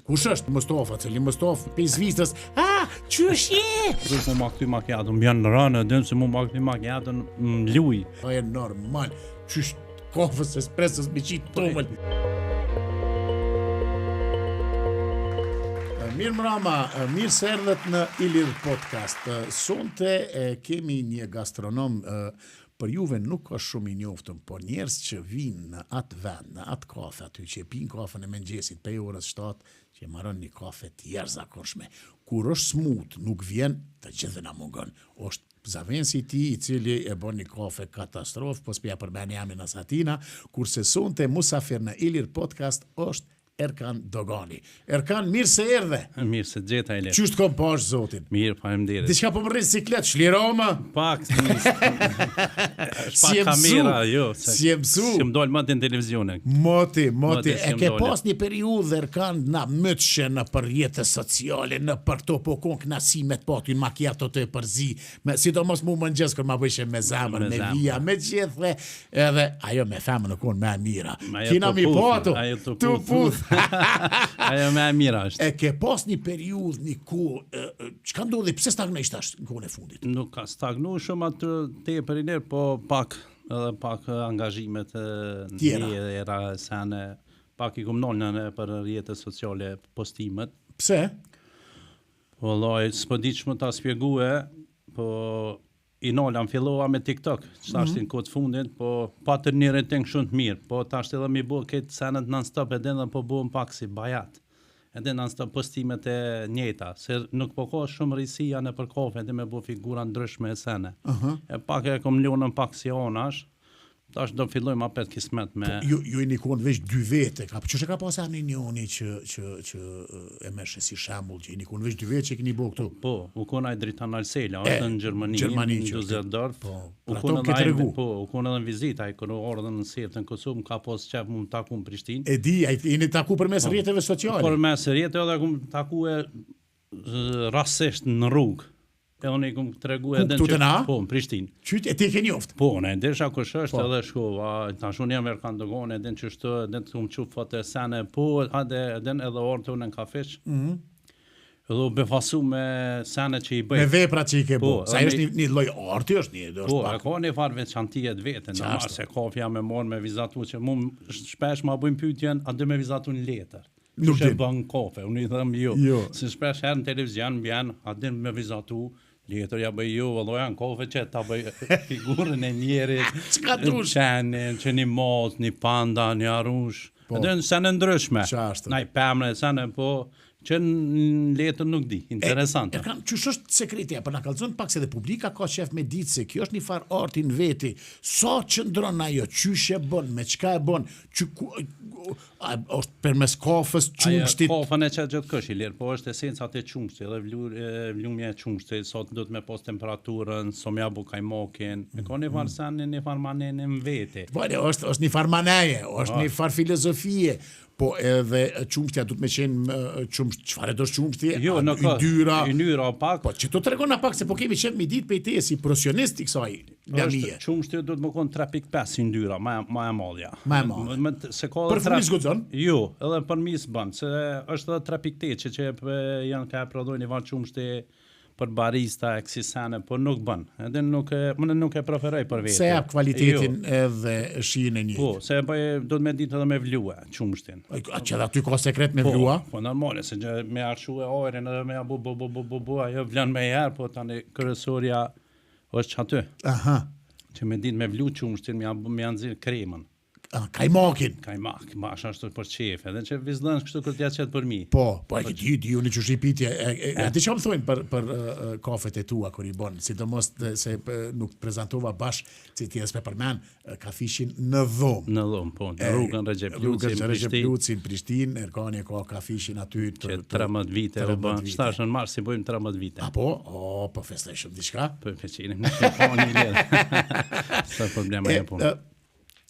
Kush është Mustafa, cili Mustafa pe zvistës? Qysh je? Rrës mu ma këty macchiato, më janë rënë, dënë se mu ma këty macchiato më luj. Po e normal, qysh kofës, espressos, me qitë tomël. Mirë mrama, mirë se erdhët në Ilir Podcast. Sonte kemi një gastronom, për juve nuk është shumë i njoftëm, por njerëz që vinë në atë vend, në atë kafe aty, që e pinë kafën e mëngjesit, prej orës 7, që e marrën një kafe të jashtëzakonshme. Kur është smut, nuk vjen, të gjithë na mungon. Është Zavensi ti, i cili e bën një kafe katastrofë, po s'pja përmend jamin Asatina, kurse sonte musafir në Ilir Podcast është Erkan Dogani. Erkan, mirë se erdhe. Mirë se gjeta e letë. Qysh të kom pash, zotin? Mirë, faleminderit. Diçka po më rrinë siklet, shliroma? Pak, Si e kamera, jo. Si e mësu? Si më dojnë më të në televizione. Moti, si e ke më dole. pas një periudhë Erkan na mëtshe në për rrjetet sociale, në për to po kon knasimet pati në macchiato të e përzi, sidomos mu mëngjes kur ma bëjshe me zamër, me zamër. vija, me gjithë, edhe ajo me femën në kon me mira. Ma ajo Kina të mi puth, pato, ajo të të puth. puth. Ajo me e mira është. E ke pas një periudhë, një kohë, çka ndodhi, pse stagnisht tash në kohën e fundit? Nuk ka stagnu shumë atë tepër i lirë, po pak angazhimet Tjera. era sene, pak i kumnolën në për rrjetet sociale postimet. Pse? Po lloj, s'po di ç'më ta spjegue, po i nolam fillova me TikTok, tash në kohë të fundit, po pa të një rating shumë të mirë, po tash edhe mi bë këtë senet non-stop edhe dhe po bëhem pak si bajat. Edhe non-stop postimet e njëjta, se nuk po ka shumë risia në për kafe, edhe me bë figura ndryshme e sene. E pak e kom lënën pak si onash, tash do fillojmë apet kismet me... Ju i nikon veç 2 vete, që ka pas anë njoni që e meshe si shembull, që i nikon veç 2 vete që keni bo këtu? Po, u kona i Dritan Alsela, është në Gjermani, Gjermani në që Düsseldorf. po, U për ato ke tregu. Po, u kona edhe në vizita, i kërë orë dhe në sirtë në Kosovë, më ka pas qef më taku në Prishtinë. E di, a i një taku për mes rrjeteve sociale? Por mes rrjetë edhe ku më taku e rasisht në rrugë. E unë i kom tregu edhe këtu të na? Po, në Prishtinë. Qyt, e ti ke njoft? Po, në ndesha kush është Po. edhe shkova, tash unë jam Erkan Dogani, edhe në qështu, edhe të më qup foto e sene, po, edhe orë të unë në kafesh. Edhe u befasu me sene që i bëj. Me vepra që i ke bo. Po, Sa edhe është një loj arti, është një, Po, është e pak. ka një farë veçantie të vetën, në marë se kafja me morë me vizatu, që mu shpesh ma bëjmë pyetjen, a dhe me vizatu në letër. Nuk Që din. bën kafe, unë i thëmë jo. Jo. Se shpesh herë në televizion bjen, a dhe me vizatu, letër ja bëj jo, vëlloja në kafe që ta bëj figurën e njerit, Çka dush? qenin, që një mos, një panda, një arush, edhe në sene ndryshme. Qashtë. Na i pëmre sene, po, që në letër nuk di, interesante. Erkan, qysh është sekretja, për na kallëzon pak se dhe publika ka qef me ditë se kjo është një farë arti në veti, sa qëndron ajo, qysh e bën, me çka e bën, është përmes kafës, qumshtit, Kafën e që gjithë kësh i lirë, po është esencat e qumshtit, dhe vlumja e qumshtit, sot do të me pos temperaturën, so me abu kajmokin, e ka një farë sanë, një farë manenë në veti. Vale, është një farë maneje, është një farë filozofie, po edhe qumshtja du të me qenë çfarë do qumshti, Jo, në ydyra, ynyra pak, po që të tregona pak se po kemi qenë mi ditë pe te si profesionist i kësaj lamije. qumshti do të më konë 3.5 yndyra, ma e madhja. Ma e madhe. Se ka Për fëmis guxon? Jo, edhe për mis bën, se është edhe 3.8 që janë ka prodhojnë një varë qumshti për barista e kësi sene, por nuk bën. Edhe nuk e preferoj për vete. Se jap kvalitetin edhe shijen e njëjtë. Po, se do të me ditë edhe me vlua qumshtin. A që dhe aty ka sekret me vlua? Po, normale, se që me arshu e ojrin edhe me bu, ajo vlen me herë, po tani kërësoria është që aty. Aha. Që me ditë me vlu qumshtin, me janë zirë kremën. Kajmakin. Kajmak, bash ashtu për qef, edhe që vizlën kështu këtë ja qëtë për mi. Po, e ki di unë që shqipitje, di që më thojnë për kafet e tua kër i bon, sidomos se nuk prezentova bash, si ti espe përmen, kafishin në dhomë. Në dhomë, po, në rrugën Recep Luci, në Prishtinë. Në Prishtinë, Erkani ka kafishin aty Që 13 vite, shtash në marë si bojmë 13 vite. A po? Po festoj shumë diçka? Po, feqinim, në shqiponi lirë. Sa problema e punë.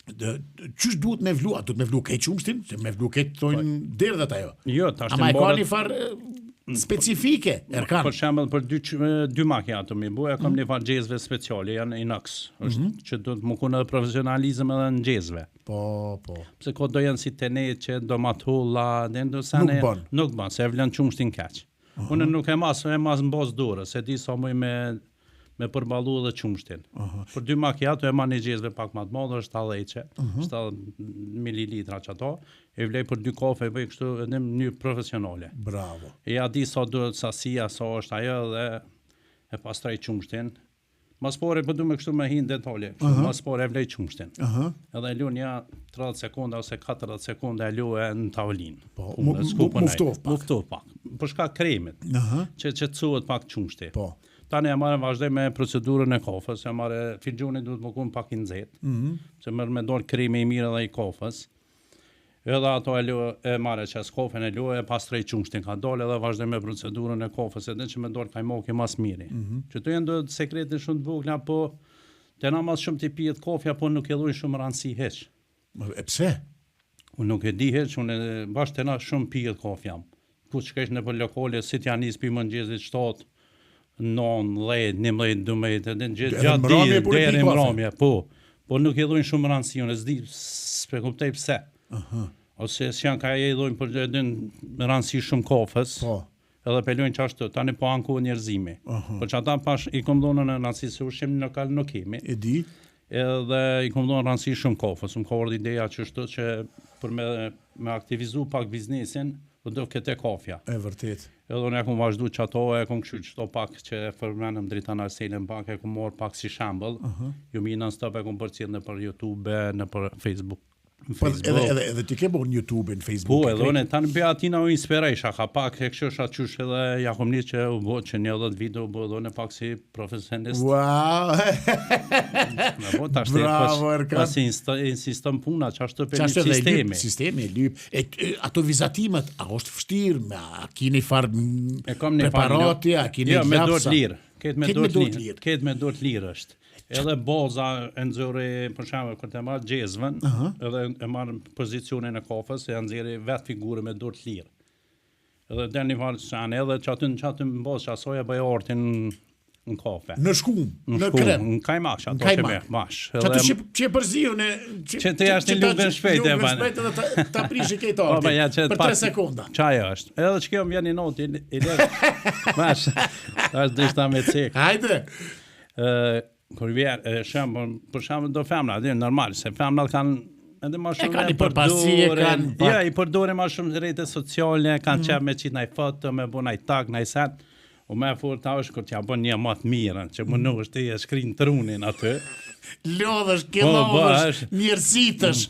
Qysh duhet me vlu? A duhet me vlu kej qumshtin? Se me vlu kej tojnë derdhet ajo. Jo, tash Ama të e ka mbarët... një farë specifike, Erkan. Për shembull për dy macchiato mi bua, kam një farë gjezve speciale, janë inox. Është që do të më kunë edhe profesionalizëm edhe në gjezve. Po. Pse ko do janë si teneqe, do matulla, nuk ban, se e vlen qumshtin keq. Unë nuk e mas në bos dorë, se di sa muj me përballu dhe qumshtin. Për 2 macchiato e ma një gjezve pak ma të modë, është 70 mililitra që ato, e vlej për 2 kafe, e bëj kështu edhe në mënyrë profesionale. Bravo. E ja di sa duhet sasia, sa është ajo dhe e pastroj qumshtin. Mas pore për du me kështu me hinë detale, mas pore e vlej qumshtin. Edhe e lu një 30 sekonda ose 40 sekonda e lu e në tavolinë. Muftoh pak. Për shka kremit, që të cuhet pak qumshti. Tani e marrë vazhdoj me procedurën e kafës, e marrë filxhuni duhet më kun pak i nxehtë, se merr me dorë kremi i mirë edhe i kafës. Edhe ato e marrë qes kafen e lu e pastroj qumshtin ka dalë edhe vazhdoj me procedurën e kafës, edhe që me dorë kajmoki mas miri. Që tu janë do sekretin shumë të vogla, po të na mas shumë të pijet kafja, po nuk e dhujnë shumë rëndësi heq. E pse? Unë nuk e di heq, unë bashkë të na shumë pijet kafja. Ku që kesh në për lokale, si t'ja nis për mëngjezit 7, 9, 10, 11, 12, edhe gjatë deri mramje, po nuk e dhujnë shumë rëndësi, unë s'di, s'pe kuptoj pse. Ose s'janë ka e dhujnë për rëndësi shumë kafës, edhe pelujnë që ashtu, tani po anku njerëzimi. Për që ata pash i kom dhonë në rëndësi se ushim në lokal nuk kemi. E di? Edhe i kom dhonë rëndësi shumë kafës, më ka ardhur ideja që shtu që për me aktivizu pak biznesin, do këtë kafja. E vërtet. Edhe unë e kom vazhdu që ato, e kom këshu qëto pak që e përmenëm drita në arselin pak, e kom morë pak si shembol, ju mi në stop e kom përcjell në për YouTube, në për Facebook. Edhe ti ke bon YouTube në Facebook? Po, edhe unë tanë bëja atina u inspirejsha, ka pak e këshu qysh edhe ja kom një që u bo që një 10 video u bo edhe unë pak si profesionist. Wow! Bravo, Erkan! Pas insistëm puna, që ashtu për një sistemi. Sistemi, lyp. Ato vizatimet, a është fështirë, a kini farë preparati, a kini gjapsa? Jo, me dorë lirë. Ketë me dorë lirë është. Edhe boza e nëzori, për shembull, kur të marrë gjezvën, edhe e marrë pozicionin e kafës, e nëziri vetë figurë me dorë të lirë. Edhe dhe një farë shanë, edhe që aty në bozë që asoja bëjë ortin në kafe. Në shkum, në krem. Në kajmash, ato që me mash. Që aty që e përziju në... Që të jashtë në lukën shpejt e banë. Lukën shpejt edhe ta prishi kejtë ortin, për 3 sekonda. Qaj është. Edhe që kjo më vjen një notë, i lirë, mash, është dishta me cekë. Hajde! Kur vjen, për shembull do femra, dhe normal, se femrat kanë edhe më shumë kanë përparësi, kanë. Ja, i përdorin më shumë rrjete sociale, kanë qef me qit ndaj foto, me bën ndaj tag, ndaj sen. U më fort ta është kur t'ja bën një më të mirën, që më nuk është e shkrin trunin aty. Lodhësh, kellovësh, mirësitësh.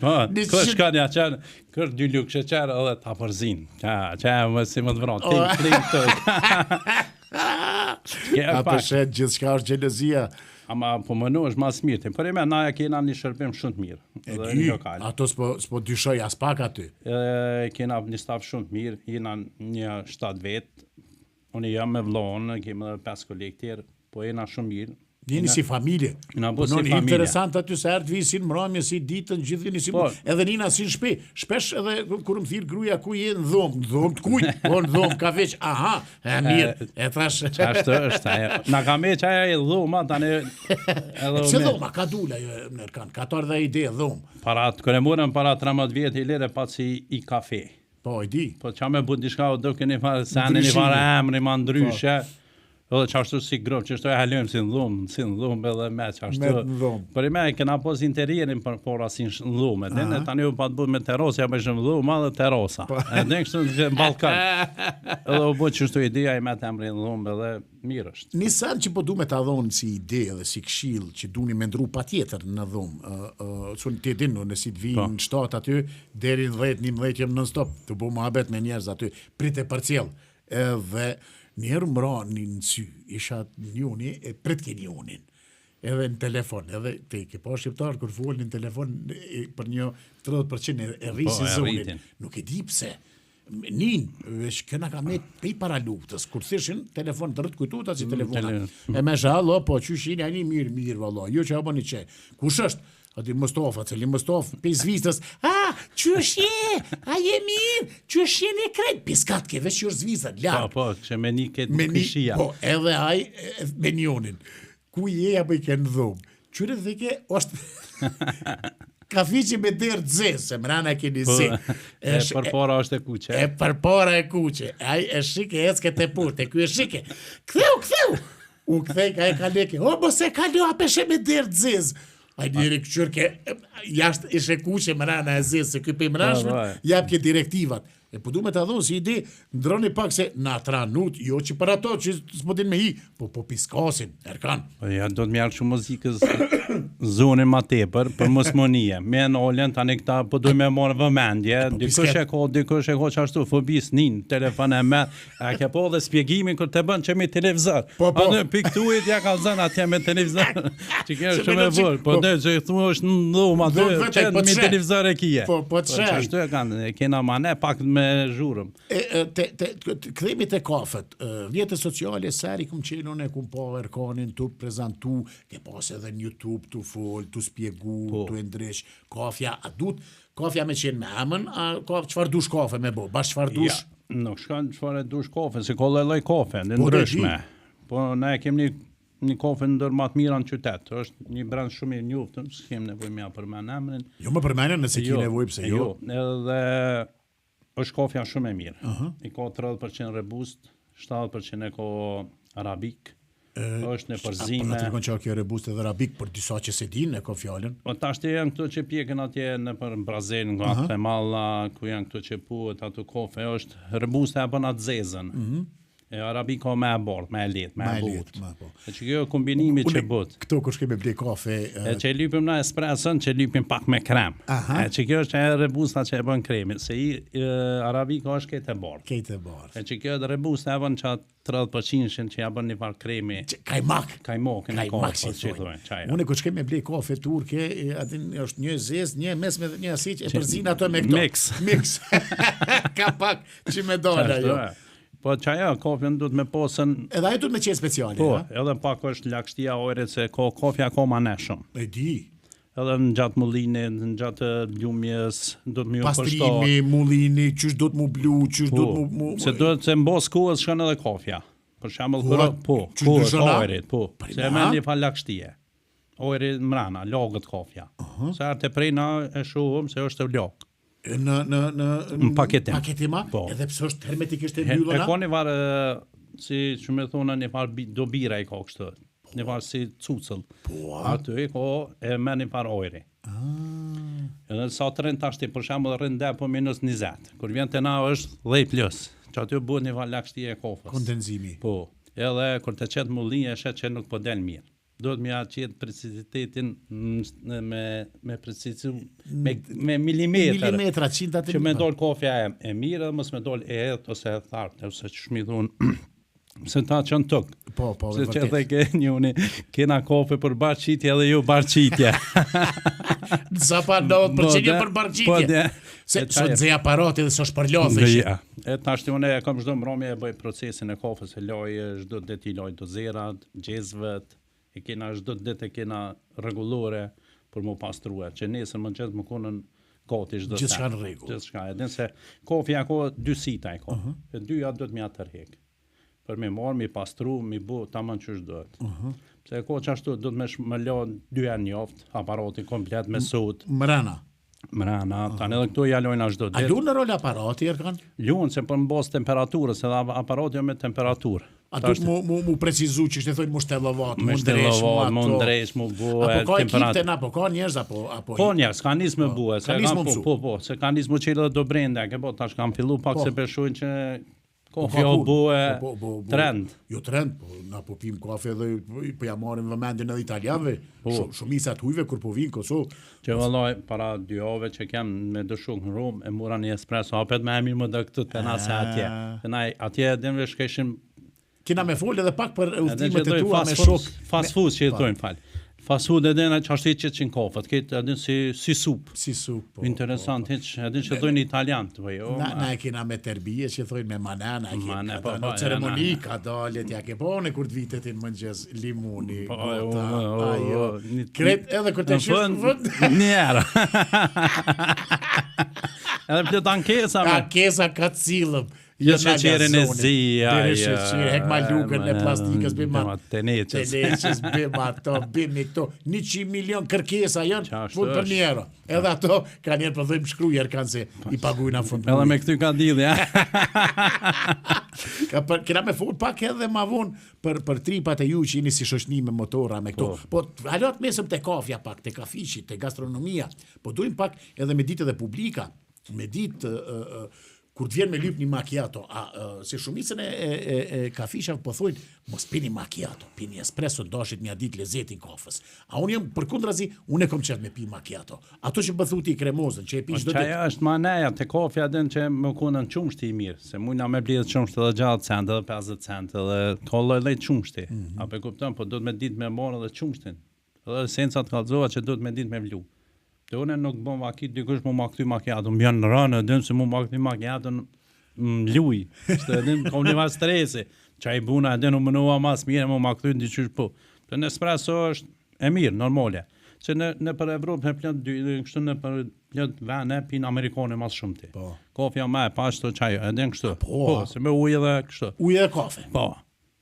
Kush ka ja çan, kër 2 lukë sheqer edhe ta përzin. Ça më si më të vron. Ti prit. Apo shet gjithçka është xhelozia. Ama po më nuk është mas mirë, por e me naja kena një shërbim shumë të mirë. E dy, ato s'po dyshoj as pak aty. Kena një staf shumë të mirë, jena një 7 vetë, unë jam me vlonë, kemi edhe 5 kolegë tjerë, po jena shumë mirë. Jeni si familje. Interesant aty se erdh vi si në mramje, si ditën, gjithë si edhe nina si në shtëpi. Shpesh edhe kur më thirr gruaja ku je në dhomë të kujt, po në dhomë ka veç, aha, e mirë, e thash. Ashtu është ajo. Na ka me çaja e dhoma tani edhe. Se dhoma ka dula në Erkan, ka tor dhe ide dhomë. Kur e morëm para 13 vjet i lere paci i kafe. Po e di. Po çamë bën diçka do keni fare sanë një fare emri më ndryshe. Edhe qashtu si grop, që shto e halojmë si në dhumë edhe me qashtu. Për i me e kena pos interierin për pora si në dhumë. Dhe tani u pa të bud me terosë, ja bëshëm dhumë, edhe terosa. E dhe kështu në Balkan. Edhe u bud që shtu ideja i me të emri në dhumë edhe mirë është. Nisan që po du me të adhonë si ide dhe si kshil që du një mendru pa tjetër në dhumë. Sun të dinu nësi të vinë në shtatë aty, deri 10-11 jem non-stop, të bu muhabet me njerëz aty, prite për cjell. Edhe njerë mëra një nësy, isha njoni e pritke njonin, edhe në telefon, edhe te ke pa shqiptar, kër folin në telefon për një 30% e rrisi zonin, nuk e di pse, nin, vesh këna ka me pej para luftës, kur thishin telefon të rrët kujtuta si telefonat, e me shallo, po qyshin janë mirë, valla, jo që abon i qe, kush është? Ati Mustafa, cili Mustafa, pe Zvicrës, qysh je, a je mirë, qysh je në krejt, piskat ke veç qysh Zvicrët, larë. Po, që me një këtë këshia. Po, edhe aj me njonin, ku je apo I ke në dhomë, qyre dhe ke, është kafiqi me derë dzesë, se mrana keni zi. E përpora është e kuqe. E përpora e kuqe, aj e shike ecke te purte, kuj e shike, ktheu, u kthej ka e kaleke, mos e kalua peshe me derë dzesë. Ai njeri këqyr ke jashtë ishe kuqe mrana e zesë, se këj për mrashme, jap ke direktivat. E po du me të adhonë si ide, ndroni pak se na tranut, jo që për ato që s'po din me hi, po piskasin, Erkan. Ja, do të mjarë shumë muzikës zonin ma tepër, për mosmonie. Me në olën, tani këta, po du me morë vëmendje, dikush e ko që ashtu, fobis nin, telefon e me, a ke po dhe spjegimin kër të bën që me televizor. A në piktuit ja ka zënë atje me televizor, që kërë shumë e vërë, po dhe që thua është në dhuma, që me televizor e kje. Po të shaj. Ashtu e kanë, kena mane, pak me zhurëm. Kthemi te kafet, rrjetet sociale, seri kum qenë unë, kum po Erkanin tu prezentu, ke pas edhe në YouTube tu fol, tu spjegu, tu ndresh, kafja, a dut, kafja me qenë me emën, a çfarë dush kafe me bo, bash çfarë dush? Ja, nuk shkan çfarë dush kafe, se ka lloj kafe, në ndryshme. Po ne kemi një kafe ndër më të mira në qytet, është një brand shumë I njoftëm, s'kem nevojë më për emrin. Jo më përmendën nëse ke nevojë pse jo. Edhe është kafja shumë e mirë. I ka 30% rebust, 70% e ka arabik. Është në përzime. Po na tregon që kjo rebust edhe arabik për disa që se dinë e ka fjalën. Po tash janë këto që pjekën atje në për Brazel, nga Themalla, ku janë këto që puhet ato kafe, është rebust e bën atë zezën. E arabika me e bardh, me e lehtë, me e butë. E që kjo kombinimi që bëtë. Këto kur shkemi ble kafe... E që lypim na espresson, që lypim pak me krem. E që kjo është e rebusta që e bën kremi. Se arabika është kejtë e bardh. Kejtë e bardh. E që kjo edhe rebusta e bën që 30% që ja bën një farë kremi. Kajmak. Kajmak si thujnë. Unë kur shkemi ble kafe turke, atin është një zezë, një mesme dhe një asiq, e përzin ato me këto. Mix. Ka pak që me dole ajo. Po qaja, kafja duhet me posën... Edhe ajo duhet me qenë speciale, po, edhe pak është lakështia ojrit se kafja ka ma neshëm. E di. Edhe në gjatë mullinit, në gjatë ljumjes, duhet me ju përshto. Pastrimi, mullini, qysh duhet mu blu, qysh duhet mu... Se duhet se mbos kohës shkën edhe kafja. Për shembull kohës ojrit, po. Se e me një fa lakështie. Ojrit mrana, lagët kafja. Se artë e prejna e shohëm se është e lagë. Në paketima, po. Edhe pse është hermetikisht e mbyllur. E ka një varë, si që me thona, një farë do bira I ka kështë, një farë si cucëll. Po, aty ka e me një farë ojri. Edhe sa të rënd tashti, për shemë dhe rënd po minus 20. Kur vjen të na është 10+, që aty bëhet një farë lakështie e kofës. Kondenzimi. Po, edhe kur të qetë mullinje, shet që nuk po del mirë. Duhet me qetë precisitetin me precizitu, me milimetra. Milimetra, qintat e që me dollë kofja e mirë, dhe mos me dollë e edhë, ose e thartë, ose që shmi thunë, se ta që në tëkë. Po, se që dhe ke njëni, kena kofe për barqitje dhe ju barqitje. Nësa pa 90% për barqitje. Se së të zhe aparati dhe së shpërlodhe. E ta shtë e kam shdo mbromje e bëj procesin e kofës, e lojë, shdo dhe ti lojë dozerat, gjezvet, e kena çdo ditë kena rregullore për më pastruar, që nesër më gjithë më konën gati çdo ditë. Gjithçka në rregull. Gjithçka, edhe se kofja ka 2 sita e ka. E dyja do të më tërheq. Për më marr, më pastru, më bë tamam ç'është duhet. Pse ka çashtu do të më lë 2 herë në javë aparati komplet me sot. Mrana, tani edhe këto ja lojnë çdo ditë. A luan rol aparati Erkan? Luan se për mbos temperaturës, edhe aparati jo me temperaturë. A duhet mu precizu që shte thojnë mu shtellovat, mu ndresh, mu bue, apo ka ekipten, apo ka njerëz, apo... Ka njerëz, ka nisë me bue, se ka nisë mu qelë dhe do brenda, ke po, tash kam fillu pak se përshujnë që kofi o bue trend. Jo trend, na po pim kafe dhe po ja marim vëmendin edhe italianve, shumicat hujve kur po vinë Kosovë. Që vëllaj, para 2 javë që kem me dëshuk në Rum, e mura një espresso, apet me emir më dhe këtë të nase atje. Atje edhe shkeshim kina me folë edhe pak për udhëtimet e tua me shok. Fast food që jetojnë, falë. Fast food edhe na çashtë që çin kafat, këtë edhe si sup. Si sup. Po, Interesant, edhe që thonë italian, po jo. Na e kena me terbije që thonë me manana, Mane, po, në ceremoni ka dalet, ja ke bone kur të vitet në mëngjes limuni. Ajo. Kret edhe kur të shih në fund. Njëra. Edhe plot ankesa me. Ankesa ka cilëm. Jo sheqerin e zi, hek malukën e plastikës, bima teneqës, bima ato, bimi këto, 100 milion kërkesa janë fund për njero. Edhe ato, ka njerë për dhejmë shkrujer kanë se i pagujnë a fund. Edhe me këty ka dilë, ja. Kena me fund pak edhe ma vonë për tripat e ju që jeni si shoshni me motora, me këto. Po, halot mesëm të kafja pak, të kafiqit, të gastronomia, po dojmë pak edhe me ditë edhe publika, me ditë kur të vjen me lyp një macchiato, se shumicën e kafishave po thojnë, mos pini macchiato, pini espresso, dashit një ditë lezetin kafës. A unë jam përkundrazi, unë e kom qef me pi macchiato. Ato që bëthuti i kremozën, që e pi çdo ditë. Çaja është maneja, te kafja den që më konën çumshti i mirë, se mujna me bledh çumshti edhe 60 cent, edhe 50 cent, edhe ka lloj çumshti. Apo kupton, po do të me ditë me marr edhe çumshtin. Edhe esenca të kallëzohet që do të me ditë me vlu. Te unë nuk bëm vakit dikush më makty macchiato, më janë rënë edhe se më makty macchiato luj, shtë edhe kom një mas stresi, që i buna edhe në mënua mas mire më makty në diqysh po. Të Nespresso është e mirë, normale. Se në për Evropë, kështu në për plët vene, pinë Amerikane mas shumë ti. Kofja me, pashto qaj, edhe në kështu. Po, se me ujë dhe kështu. Ujë dhe kafe. Po.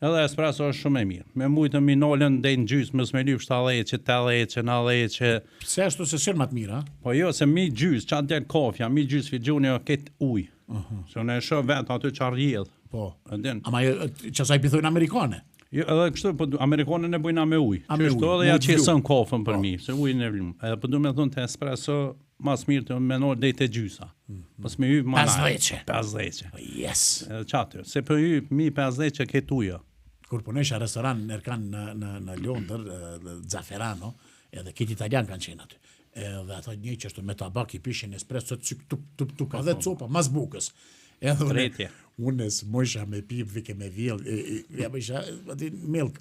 Edhe espresso është shumë e mirë. Me mujtë mi nolën dhe në gjysë, mësë me lyp 7 leqe, 8 leqe, 9 leqe. Pse ashtu se sërë më të mirë, ha? Po jo, se mi gjysë, qatë dhe kofja, mi gjysë figjoni o ketë ujë. Se në e shë vetë aty që rjedhë. Po. Ama qësaj pithojnë Amerikane? Jo, edhe kështu, po Amerikane ne bujna me ujë. Kështu edhe ja qesën kofën për mi, se ujë në vlumë. Edhe po du me thonë të espresso, mas mirë të menor dhe të gjysa. Pas me hyp mana. 5 leqe. Yes. Qatë, se për hyp mi 5 leqe këtë ujë. Kur punesha restoran nërkan në Londër, Zaferano, edhe këtë italian kanë qenë aty. Edhe ata një që është me tabak i pishin espresso, tuk, edhe copa, mas bukës. Edhe unë s'mojsha me pip, vike me vjell, ja bëjsha, milk,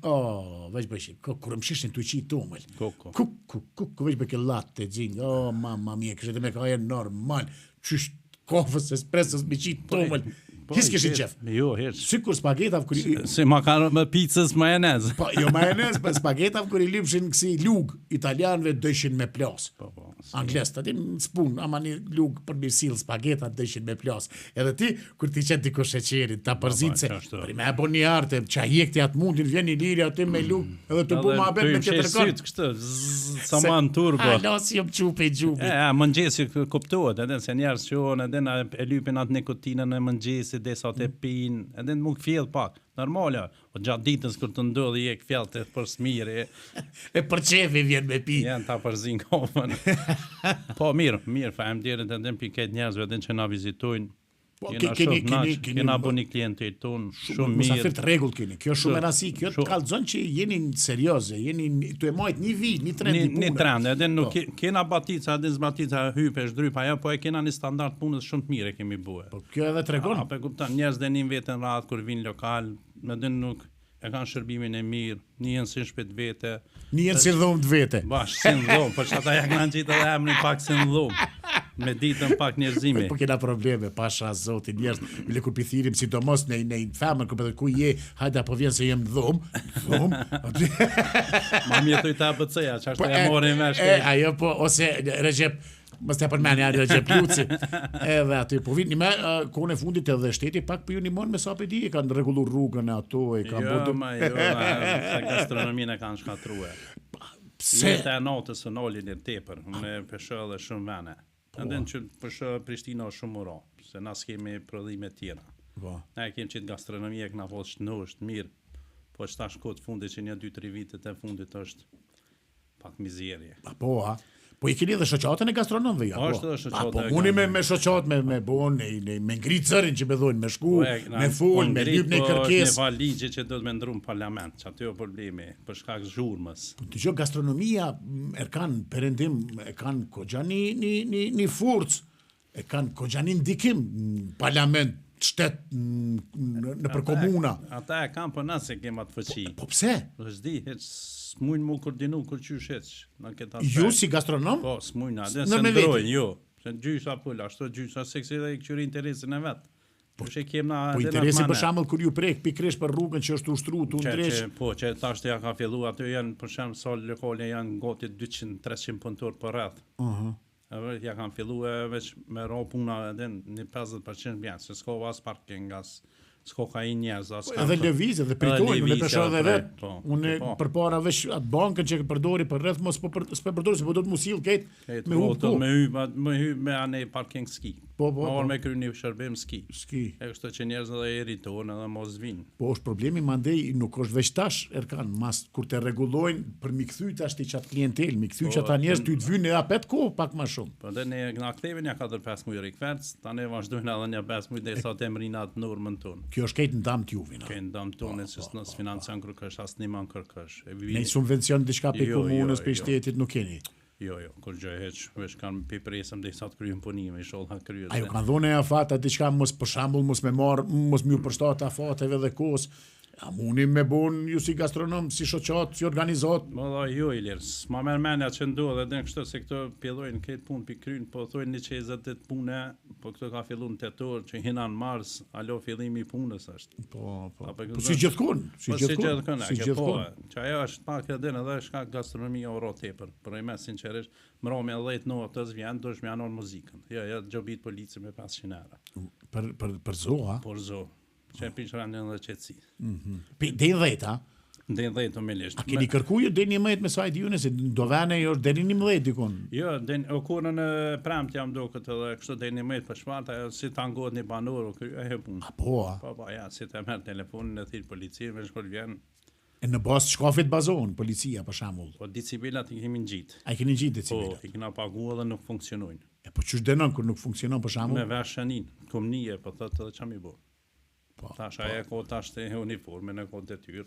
veç bëjshi, kur më shishin të uqi tumëll. Kuk, veç bëjke latte të gjinë, mamma mie, kështë me ka e normal, qysh kofës, espressos, me qitë tumëll. His kishin qef. Jo, hiç. Sikur spagetav kur si makaron me pizzas majonez. Po, jo majonez, po spagetav kur I lypshin kësi lug, italianëve dëshin me plas. Po. Angles, aty në spun, ama një lug për një sill spageta dëshin me plas. Edhe ti kur ti qet dikush sheqerin, ta përzit se për me e bon një arte, ça jekti atë mundin vjen një liri aty me lug, edhe të bu mohabet me tjetër kon. Kështu, saman turbo. Alo si jam çupi. Mëngjesi kuptohet, edhe se njerëz që edhe e lypin atë nikotinën e mëngjesit dhe sa të pinë, edhe në më këfjell pak, normale, o gjatë ditës kër të ndodhë i e këfjell të për smiri. E për qefi vjen me pi. Janë ta përzin kofën. Po, mirë, fajem dirit edhe në piket njerëzve edhe që na vizitojnë. Kena bo një klientit tonë, shumë mirë. Musafir të regull keni, kjo shumë e rasi, kjo të kalzon që jeni serioze, jeni të e majt një vit, një trend një punë. Një trend, edhe nuk kena batica, edhe zbatica hype, shdrypa, po e kena një standart punës shumë të mire kemi bue. Po kjo edhe të regon? Po kuptan, njerëz dhe një vetën ratë kur vinë lokal, edhe nuk e kanë shërbimin e mirë, njën si shpet vete. Njën si dhomë të vete. Bash, si në dhomë, për që ata ja kanë qitë edhe emrin pak si në dhomë. Me ditën pak njerëzimi. Po kena probleme, pasha zotin njerëz, bile kur pithirim, sidomos në femën, kur pëtër ku je, hajda po vjen se jem dhomë. Ma mjetoj të ABC-ja, që ashtë e morin me shkej. Ajo po, ose Recep, mës të përmeni ari Recep Luci, edhe aty, po vinë me kone fundit edhe shteti, pak për ju një mon me sa për di, e kanë regullu rrugën e ato, e kanë bodu. Se gastronomin e kanë shkatrue. Jetë e natës së nolin e tepër, me peshë dhe shumë vene. Edhe në që përshë Prishtina është shumë ura, se na s'kemi prodhime tjera. Ne kemi qitë gastronomie, këna fosë shtë është mirë, po që ta shkot fundit që një 2-3 vitet e fundit është pak mizerje. Po I keni dhe shoqatën e gastronomëve, ja? Po, është dhe shoqatën e gastronomëve. Po, muni me shoqat, me bon, me ngritë zërin që me dhojnë, me shku, me full, me lyp në kërkes. Një val ligje që do të me ndru në parlament, që aty o problemi, për shkak zhurmës. Të që gastronomia, e kanë perendim, e kanë kogja një furcë, e kanë kogja një ndikim në parlament, shtet në për komuna. Ata e kam për nëse kema të fëqi. Po pse? Rëzdi, s'mujnë mu koordinu kur qysh heq. Ju si gastronom? Po, s'mujnë, adhe se ndrojnë, jo. Se gjysha pull, ashtu gjysha seksi dhe i këqyri interesin e vetë. Po interesi për shembull kur ju prek pikërisht për rrugën që është ushtruar tu ndresh. Po, që tash ja ka filluar aty janë për shemb sa lokale janë gati 200-300 punëtor për rreth. Ja kanë filluar veç me ro puna edhe në 50% bjen, se s'ka as parking, as s'ka ka i njerëz, as ka. Edhe lëviz edhe pritojnë, unë pesho edhe vet. Unë përpara veç atë bankën që përdori për rreth mos po përdori, se po do të mos sill këtë me hotel me hy me anë parking ski. Po. Me kryeni shërbim ski. E kështu që njerëzit edhe irritohen edhe mos vinë. Po është problemi mandej nuk është veç tash Erkan, mas kur të rregullojnë për mi kthy tash ti çat klientel, mi kthy çata njerëz ty të vynë edhe apet kohë pak më shumë. Po dhe ne na kthevin ja 4-5 muaj rikverc, tani vazhdojnë edhe një 5 muaj derisa të mrinat normën tonë. Kjo është këtë ndam t'juve, no. Këtë ndam tonë se s'nos financion kërkosh as një man kërkosh. Ne subvencion diçka pe komunës, pe shtetit nuk keni. Jo, kur gjë heq, veç kanë pipresëm dhe sa të kryjnë punime, i shollha kryet. Ajo kanë dhone e afata diçka mos për shembull mos më përshtat afateve dhe kohës. A munim me bon ju si gastronom, si shoqat, si organizat? Valla jo Ilir, s'ma merr mendja që ndodh edhe kështu se këto pjellojnë këtë punë pi kryn, po thonë 120 ditë pune, po këto ka filluar në tetor që hina në mars, alo fillimi i punës është. Po si gjithkund, si gjithkund. Që ajo është pak edhe edhe është gastronomia oro tepër. Për më sinqerisht, mbrëmje 10 natës vjen, dosh më anon muzikën. Jo, xhobit polici me 500 euro. Për zo, ha? Për zo. Që e pinë randën dhe qëtësi. Dhe 10, ha? Dhe 10 me lisht. A keni kërkuju dhe 11 me sajt june, se do vene jo dhe 11 dikon? Jo, o kurën në premt jam do këtë dhe kështu dhe 11 për shmarta, si të angot një banor, e he punë. A po, ha? Po, ja, si të merë telefonin e thirë policinë, me shkoll vjen. E në basë shkafit bazohen, policia, për shamull? Po, decibelat i kemi në gjitë. A i keni gjitë decibelat? Po, i kena pagu edhe nuk funksionojnë. E po qësh denon kër nuk funksionon, për shamull? Me vershanin, komnije, po të dhe qam i bo. Tash aja ko tash të uniforme në ko detyrë,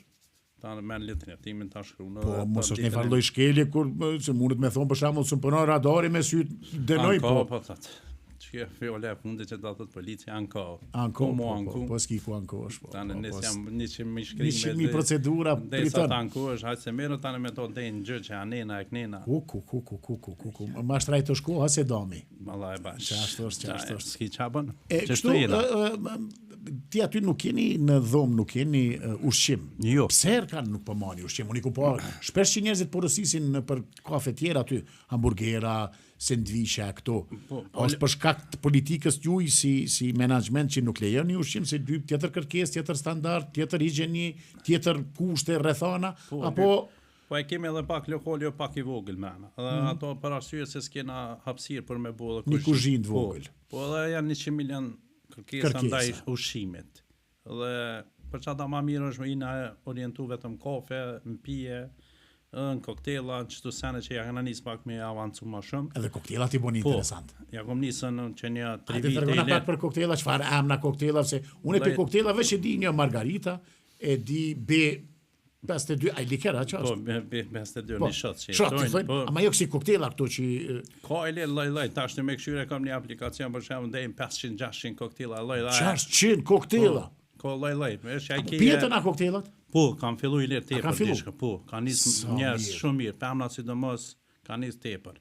ta në men litnjetimin ta shkru në... Po, mos është një farloj shkelje, kur se mundet me thonë për shamull, së më përna radari me sytë denoj, po... Po, tatë, që e fjole e fundi që datët polici, anko. Po, s'ki ku anko është, po. Ta në nisë jam 100.000 shkrime... 100.000 procedura, pritën. Dhe sa ta anko është, hajtë se merë ta në me to dhejnë gjë që anena e knena. Ku, ma shtrajt të shko, ha se dami. Mala e bash. Qashtë është. S'ki qabën? Ti aty nuk keni në dhomë, nuk keni ushqim. Jo. Pse Erkan nuk përmani ushqim? Unë i ku po, shpesh që njerëzit porosisin për kafe tjera aty, hamburgera, sendviche, këto. Është për shkak të politikës juj si menagement që nuk lejon një ushqim, se dy tjetër kërkesë, tjetër standard, tjetër higjieni, tjetër kushte, rrethana, apo... Po e kemi edhe pak lokale, pak i vogël mrena. Edhe ato për arsye se s'kena hapësirë për me bollë një kuzhinë të vogël. Po edhe janë 100 milion kërkesa ndaj ushqimit. Dhe për çata më mirë është më orientu vetëm kafe, në pije, në koktela, çdo sene që ja kanë nis pak me avancu më shumë. Edhe koktelat i bën interesant. Ja kom nisën që një 3 vite. A të pak për koktela, çfarë emra koktela, se unë për koktela veç e di një margarita, e di 52, a i likera që është? Po, 52 një shot që shot, ama jo kësi koktela këto që... Ka e loj, tash në me këshyre kam një aplikacion për shemë dhejmë 500-600 koktela, loj. 600 koktela? Ka loj. Pjetën a koktelat? Po, kam fillu i lirë tepër dishka, po, ka nisë njerës shumë mirë, pëmna si dëmës, ka nisë tepër.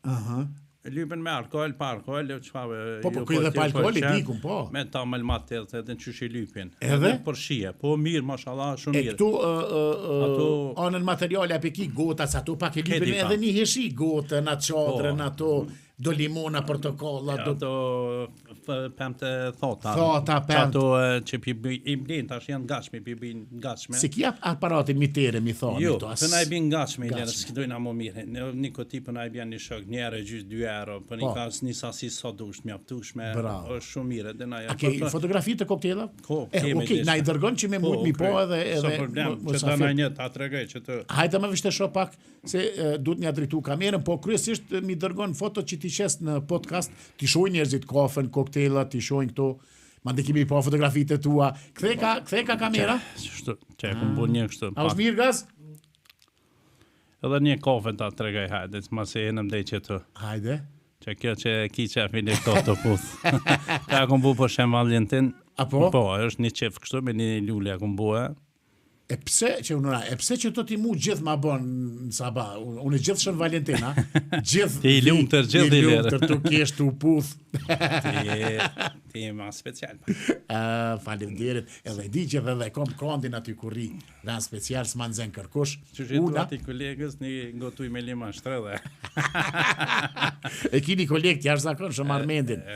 Lypen me alkohol, pa alkohol, çfarë? Po edhe pa alkohol i dikun, po. Me ta melmat edhe në çuçi lypin. Edhe për shije, po mirë, mashallah, shumë mirë. E këtu anën materiale apo ki gota, ato pak e lypin edhe një heshi gotën, atë çadrën, ato do limona, portokolla, do pemte thota. Ato që i blin tash janë gatshme, gatshme. Si ki aparati mitere mi thonë jo, to. Po na i bin gatshme, le të skidojna më mirë. Në koti po na i bën një shok, një herë gjys 2 euro, po një kas një sasi sa dush, mjaftueshme, është shumë mirë edhe na ja. A ke fotografi të koktela? Kemi. Okej, na i dërgon që me mund mi po edhe që ta na një ta tregoj që të. Hajde më vishte shoh pak se duhet mja drejtu kamerën, po kryesisht mi dërgon foto që ti shes në podcast, ti shohin njerëzit kafen, koktelat, ti shohin këto. Mande kemi pa fotografitë tua. Kthe ka kamera? Që e kom bën një kështu. A është mirë gaz? Edhe një kafe ta tregoj hajde, mos e jenëm dhe që të. Hajde. Që kjo që ki që e fili këto të puth. Ka kom bu për Shën Valentin, Apo? Po, është një qef kështu me një lule ku bue. E pse që të ti mu gjithë ma bon në sabah, unë gjithë shën Valentina, gjithë Ti i lumtër gjithë i lirë. I lumtër të kesh të uputh. Ti e ma special. Faleminderit, edhe di që edhe kom kondin aty kurri, ran special s'ma nxen kërkush. Që që du ati kolegës një ngotuj me lima shtredhe. E kini kolegë t'jash zakon shumë armendin.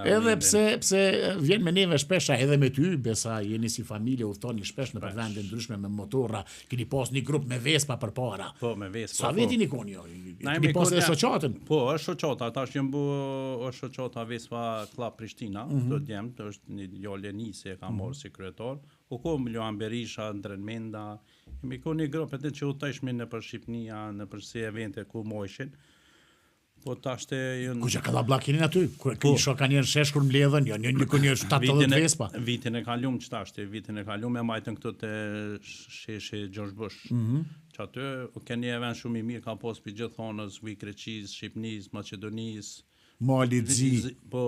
Edhe pse vjen me neve shpesha, edhe me ty, besa jeni si familje, udhtoni shpesh në përvende ndryshme me motorra, keni pas një grup me Vespa për para. Po, me Vespa. Sa veti një kon jo? Keni pas dhe shoqatën? Po, është shoqata, ta është jëmbu, është shoqata Vespa Klab Prishtina, të djemë, të është një djallë nisi e ka morë si kryetar, u ko Miljohan Berisha, Ndren Menda, mi ko një grup e të që u tëshmi në për Shqipnia, në për si evente ku mojshin, po tashte jënë... Ku që ka da blakinin aty? Këni shoka njërë shesh kur mbledhen, një 70 Vespa. Vitin e kalum që tashte, vitin e kalum e majtën këto të sheshe George Bush. Që aty, ke një event shumë i mirë, ka pos për gjithë thonës, Vikreqis, Shqipnis, Macedonis, Mali Zi. Po,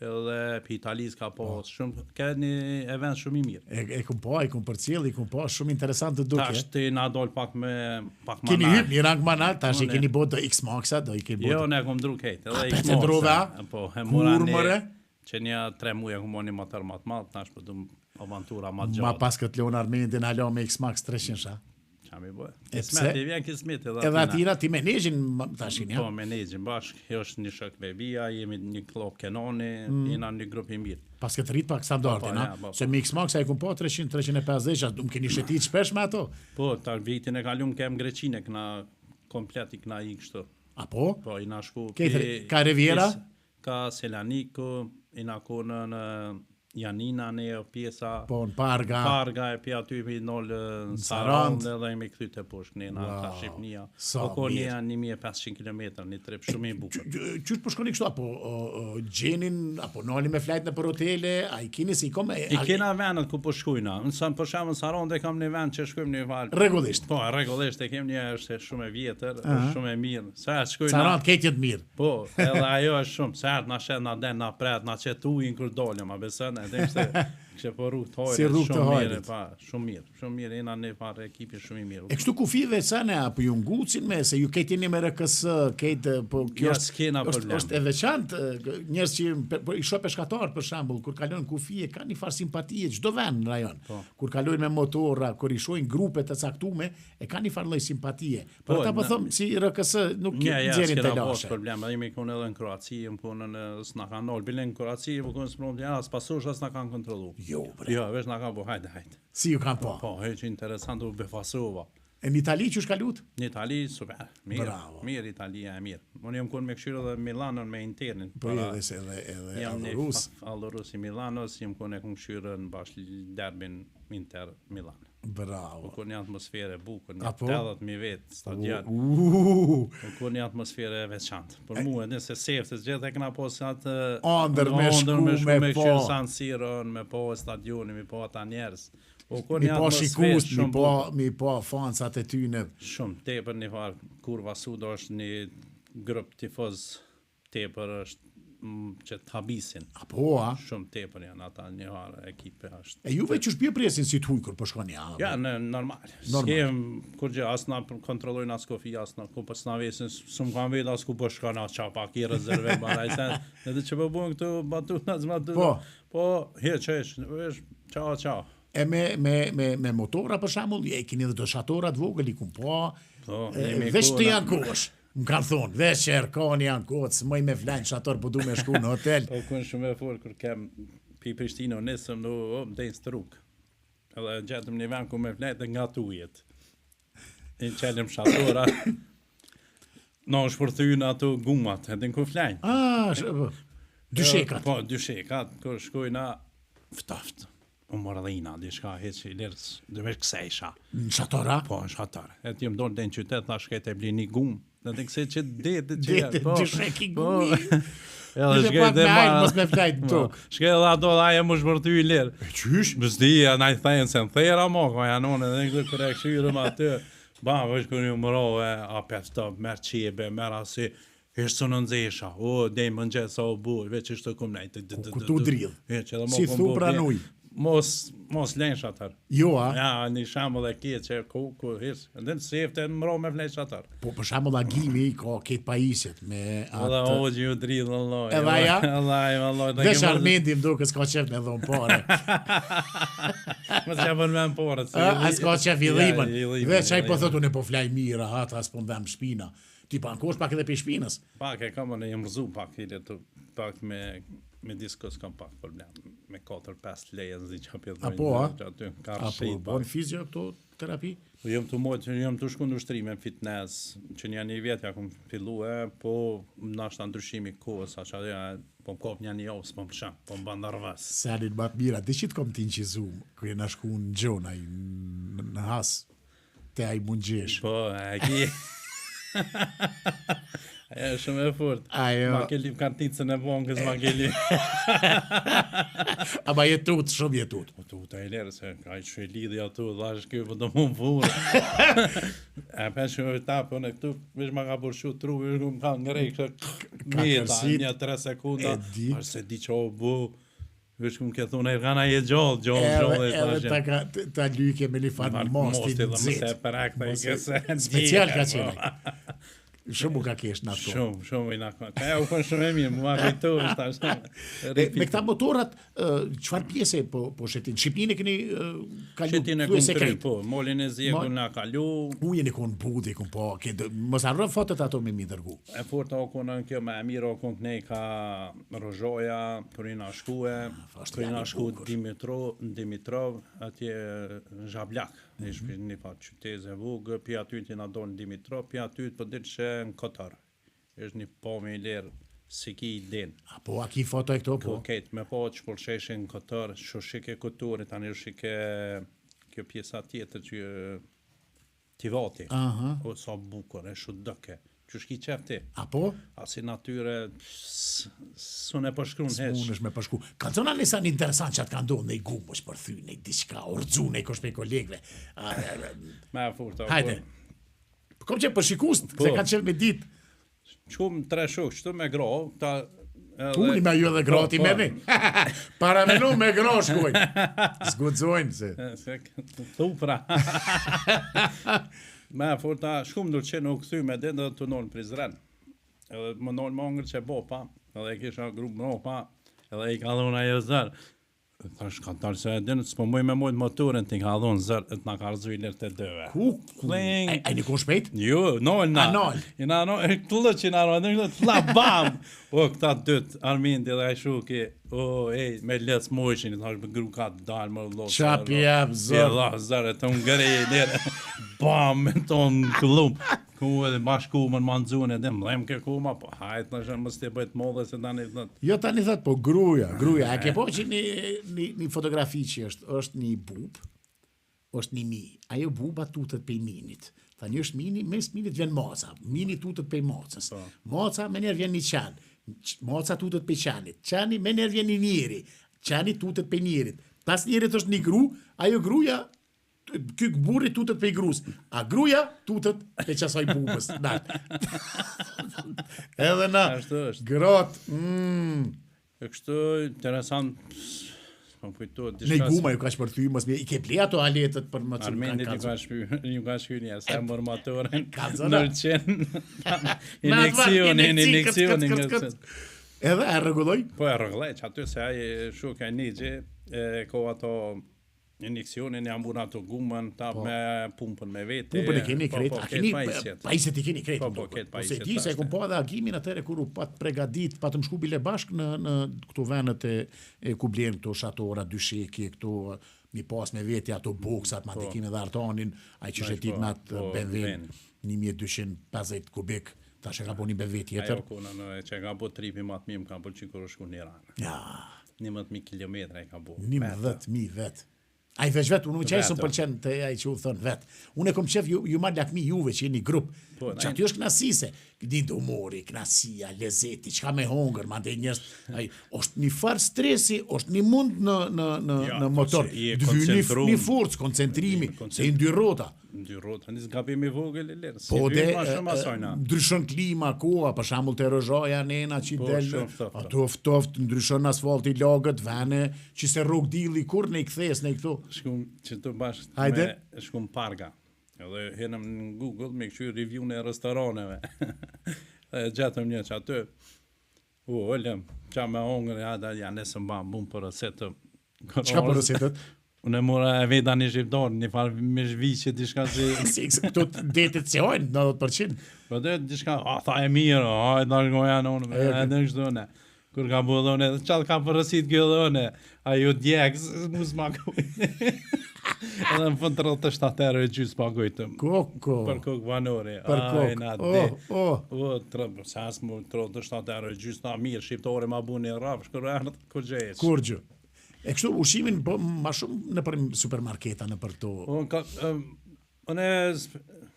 edhe për Italis ka pos, shumë, ke një event shumë i mirë. E kum për cilë, shumë interesant të duke. Tash të na dol pak manal. Keni hyp një rang manal, tash i keni bot do X-Maxa, do i keni bot. Jo, ne kom dru kejt, edhe X-Maxa. Pete ndrove, a? Po, he mora një, që një 3 muja ku moni motor mat madh, tash për du avantura ma gjatë. Ma pas këtë Leonar Mendin halo me X-Max 300 sha. Qami bëj. Kismet, vjen kismet edhe edhe atira ti menezhin tashin, ja? Po, menezhin bashk, jo është një shok bebia, jemi një klop Kenoni, jena një grup i mirë. Pas këtë rrit pak standardin, na? Se me X-Max ai kum po 300-350, dum keni shetit shpesh me ato. Po, ta vitin e kalum kem Greqinë, këna komplet i këna i kështu. Apo? Po, i na shku... Ka Riviera? Ka Selanikë, i na ku në Janina ne o pjesa... Po, në Parga. Parga e pja ty mi nëllë në Sarand edhe i me këty të poshtë ne në ta Shqipnia. Po ko një 1500 km, një trip shumë i bukër. Qështë po shkoni kështu, apo gjenin, apo nëli me flajt në për hotele, a i kini si i kom... I kena vendet ku po shkujna. Nësën për shemë në Sarand e kam një vend që shkujmë një valë. Regullisht? Po, regullisht e kem një është shumë e vjetër, është shumë e mirë. Sarand ketë jetë mirë. Po, edhe ajo është shumë. Sërët na shet, na den, na pret, na qetu i në kur dollëm, a besën. Kështë po rrugë të hojrit, si shumë mirë, pa, shumë mirë, jena në parë ekipi shumë i mirë. E kështu kufive sane, apo ju ngucin me, se ju kejtë një me RKS, kejtë, po kjo është e veçantë, njerës që i shoh peshkatarë, për shambull, kur kalojnë kufije, ka një farë simpatie, çdo vend në rajon, kur kalojnë me motora, kur i shohin grupet të caktume, e ka një farë lloj simpatie. Por ata po thom, si RKS nuk nxjerrin të lashe. Problem, ai më konë edhe në Kroaci, më konë në s'na kanë ol, bile në Kroaci, më konë s'prom ja, s'pasosh as na kanë kontrollu. Jo, bre. Jo, veç na kanë po hajde. Si ju kanë po? Po, që interesant u befasova. E në Itali që shkalut? Në Itali, super, mirë. Bravo. Mirë, Italia e mirë. Unë jam konë me këshyrë dhe Milanon me Interin. Po edhe Allorus. Allorus i Milanos, jam konë e këmë këshyrë në bashkë derbin Inter Milan. Bravo. Konë një atmosfere bukur, një 80.000 vetë stadion. Konë një atmosfere veçantë. Për mua, nëse seftë, gjithë e këna posë atë... Andër me shku me po. San Siron, me po stadioni, me po ata njerës. Mi po shikust, mi po fansat e tyne. Shumë, tepër një farë, Kurva Sud është një grup tifoz tepër është që të habisin. Apo, a? Shumë tepër janë ata një farë ekipe është. E juve që shpje presin si të huj kur po shkoni? Ja, normal. Skem, kur gjë, asë na kontrollojnë asë kofi, asë na ku pas na vesin, s'më kanë vetë asë ku po shkoni, asë qa pak i rezerve, barajsen. Edhe që po buën këtu batuna, po, he, që qao. E me motora për shembull, e keni edhe doshatora të vogël i kum po. Veç të janë kosh. Më kanë thonë, veç që erkani janë kohë, s'moj me flanë shator, po du me shku në hotel. Po kënë shumë e forë, kër kem pi Prishtino nesëm, më dejnë së rrugë. Edhe gjetëm një vend ku me flanë dhe nga tujet. I qelim shatora, në shpërthyjnë ato gumat, edhe në ku flanë. Dyshekat. Po, dyshekat, kër shkojna ftaftë. Po morë dhe ina, di shka heq i lirës, dhe vesh kësejsha. Në shatora? Po, në shatora. E t'jem dorë dhe në qytet, thash kejt e bli një gumë. Dhe të këse që detë që jetë. Detë, dyshek i gumi. Edhe shkej dhe marë. Mos me flajtë në tokë. Shkej dhe ato dhe aje më shpërty i lirë. E qysh? Bëzdia, na i thajnë se në thera mo, ka janone, dhe në këtë kërë e këshyrëm atë. Ba, vesh kërë një mërohe, apet të merë qebe, merë asi. Ishtë së në nëzesha, dej më nxet sa o bu, veç ishtë të kumë nejtë. Kur tu dridhë, si thu pranuj. mos lensh atar. Jo, a? Ja, një shembull e keq që ku hiç. Ndën sefte mro me flesh atar. Po për shembull agimi ka këtë pajisjet me Alla atë. o ju drill Allah. Edhe aja? Allah. Vesh Armendi më duket s'ka qef me dhon pare. Mos ja bën më porë. As ka qef i dhimën. i Veç ai po dhimin. thotë unë po flaj mirë, ata as po mbem shpina. Ti pa ankosh pak edhe pe shpinës. Pak e kam në mërzu pak ile të pak me diskos kam pak problem. Me 4-5 leje zi që apje dhojnë. Apo, a? Aty ka Apo rëshit bon pak. fizio këto terapi? Po jam të shku në ushtrime në fitness, që një vjetë ja kom fillu po nashta ndryshimi kohës, a që aja po më kop një javë, s'po më përshem, po më bandar vas. Senin më të mira, dhe që të kom t'in që zoom, kërë na shku në gjonaj, në has, te aj mund gjesh. Po, e ki... Aja shumë e fort. Ajo. Ma ke lip karticën e bankës, ma ke lip. Aba jetut, shumë jetut. Po tu ta e lerë, se ka i që e lidhi ato, dhash kjo, po do më vurë. E për që me ta, po në këtu, vesh ma ka përshu tru, vesh ku më ka ngrej, kështë meta, kërsit. 1-3 sekunda, E di. arë se di që o bu, vesh ku më ke thunë, e gana je gjallë, Edhe ta lyke me një fanë mostit dhe në më se zetë. perak të i këse. Special ka qenë. Shumë u ka kesh në ato. Shumë i nakon. Ka ja u kon shumë e mirë, më ma kujtohesh tash. Me këta motorat, çfarë pjese po shetin? Shqipnin e keni kalu? Shetin e kom kry, po, molin e zjegun na kalu. Ujën e kon budi, kon po, mos harro fotot ato me mi dërgu. E fort o kon në kjo me e mirë, o kon kënej ka Rozhoja, përina shkue, përina shku Dimitrov, atje Zhablak. Ishte një pa qyteze vogë, pi aty që na donë Dimitrov, pi aty për ditë që në Katar. Ishte një po me i lerë, si ki i den. Po, a ki foto e këto, po? Këtë, me po që përsheshe në Katar, që shike këtore, tani shike kjo pjesa tjetër që Tivati. Aha. O sa bukur, e shu dëke. Që shki qefti. A po? A si natyre, s'unë e përshkru në heq. Unë është me përshku. Kanë zona nësa një interesant që atë kanë dohë në i gumë, është përthy, në i diçka, orëzu, në i kosh me kolegve. Me e furta. Hajde. Kom që përshikust, se kanë qenë me ditë. Qum 3 shok, qëtu me gra, ta... Uni me ju edhe grati merni. Para menu me gra shkojnë. Zgudzojnë se. Se thupra. Me e furta, shkum dur që nuk këthy me dhe të nolë Prizren. Edhe më nolë më ngër që bopa, edhe e kisha grupë më pa, edhe i ka dhona e zërë. Thash ka talë se e dinë, s'po muj me mujtë motorin, ti ka dhonë zërë, të nga ka rëzu i lërë të dëve. Ku? A një kon shpejt? Jo, nolë na. A nolë? I na nolë, të lë që i na nolë, të la bam! O, këta dytë, Armindi dhe e shuki, o, ej, me lëc mojshin, i thash me gru ka dalë, më losë. Qap jep, zërë. Dhe zërë, të ngërej, lërë, bam, me tonë këllumë. Ku edhe bashku më në manzune, dhe më dhemë ke kuma, po hajtë në shënë mës të bëjt modhe se tani thët. Jo tani thët, po gruja. A ke po që një fotografi që është një bub, është një mi. Ajo buba tutët pej minit. Tani është mini, mes minit vjen moca. Mini tutët pej mocës. Moca me njerë vjen një qanë. Moca tutët pej qanit. Qani me njerë vjen një njeri. Qani tutët pej njerit. Pas njerit është një gru, ajo gruja ky burri tutët pe i grus, a gruja tutët pe qasaj bubës. Edhe na, grot, E kështu, interesant, s'kom kujtuar në i guma ju ka shpërthy, i ke ple ato aletët për më që Armendit ju ka shky një, se mërë motorin, Kalzona. nërqen, injekcion. Edhe e rregulloj? Po e rregulloj, që aty se aje shuka një gjë, ko ato injekcionin, jam bura ato gumën, ta me pumpën me vete. Pumpën e keni krejt, a keni pajisjet i keni krejt. Po, ketë pajisjet. Se ti se kom po edhe agimin atëre kur u pat pregadit, pat më shku bile bashk në këto venet e ku blen këto shatora, dysheki, këto mi pas me vete ato boksat, ma të kemi dhe artonin, a i që shetit me atë benvin, 1250 kubik, ta që ka po një benvin tjetër. Ajo kuna në që ka po tripi matë mi, më ka po që kërë shku një ranë. Ja. 11.000 kilometra e ka po. 11.000 vetë. A i veç vetë, unë që e së më përqenë të e që u thënë vetë. Unë e kom qef ju marrë lakmi juve që jeni grupë. Që aty është knasise. Din humori, knasia, lezeti, çka me hongër, mandej njerëz, ai është një farë stresi, është një mund në motor. Një forcë, koncentrimi, se i dy rrota. Dy rrota, nis gabim I vogël e lirë. Po de ndryshon klima, koha, për shembull te rozhaja nena që del, ato ftoft, ndryshon asfalti, lagët, vene, që se rrugë dilli kur ne I kthes ne këtu. Shkum që të bashkë Hajde. me shkum parga. Edhe henëm në Google me këshy review në restoraneve. Gjatëm një që aty. Olem, qa me hongër, ja nesë mba bum për rësetë. Çka për rësetët? Unë mora e veda një shqiptar, një farë me zhviqe, dishka si... Si, këto detet se hojnë, 90%. Po dhe, dishka, tha e mirë, e dargoja në unë, e në kështë dhëne. Kur ka bu dhëne, qatë ka përësit kjo dhëne, a ju djekës, mu s'makoj. Edhe në fund 37 euro e gjysë pagojtëm. Koko. Për kokë vanore. Për kokë. Sa s'mu 37 euro e gjysë, na mirë, shqiptore ma bu një rafë, shkërë kur gjesë. Kurgjë. E kështu ushimin po ma shumë në për supermarketa në për to. Unë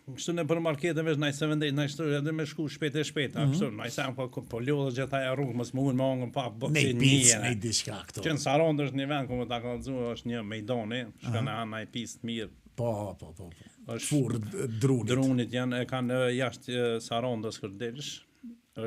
kështu në për markete vesh naj 70, naj shtu edhe me shku shpejt e shpejt. Kështu naj sam po lodhë gjithaj e rrugë, mësë më unë me ongën pak bëksi një. Nej diçka këto. Që në Sarandë është një vend, ku më ta kalëzu, është një mejdoni, shka në anë naj pisë mirë. Po. Furë drunit. Drunit janë, e kanë jashtë Sarandës kërdelsh.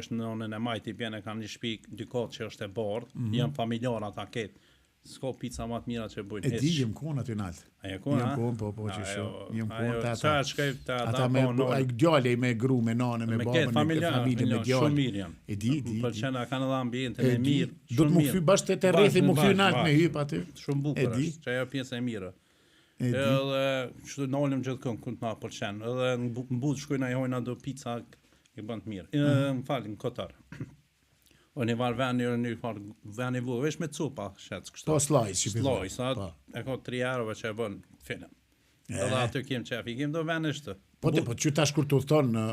Është në onën e majti pjene, kanë një shpik, dy kotë që është e bardë, janë familjar ata ketë. S'ka pizza më të mira që bujnë heq. E di jem kon aty nalt. A je kon? Jem kon, po që shoh. Jem kon te ata. Sa shkoj te ata. Ata me ai djalë me gru me nanë me babën me familje me djalë. Shumë mirë janë. E di. Pëlqen kanë edhe ambientin e mirë. Do të më kthy bashkë te rrethi, më kthy nalt me hyp aty. Shumë bukur është. Që ajo pjesë e mirë. Edhe çdo nalim gjithkund ku të na pëlqen. Edhe në but shkojnë ai hojnë ato pizza i bën të mirë. Më fal, në Kotar. O një varë veni vu, vesh me cupa, shetës kështu. Po slajs, e ka 3 eurove që e bën film. Edhe aty kem qef, I kem do vene shtë. Po që tash kur të thonë,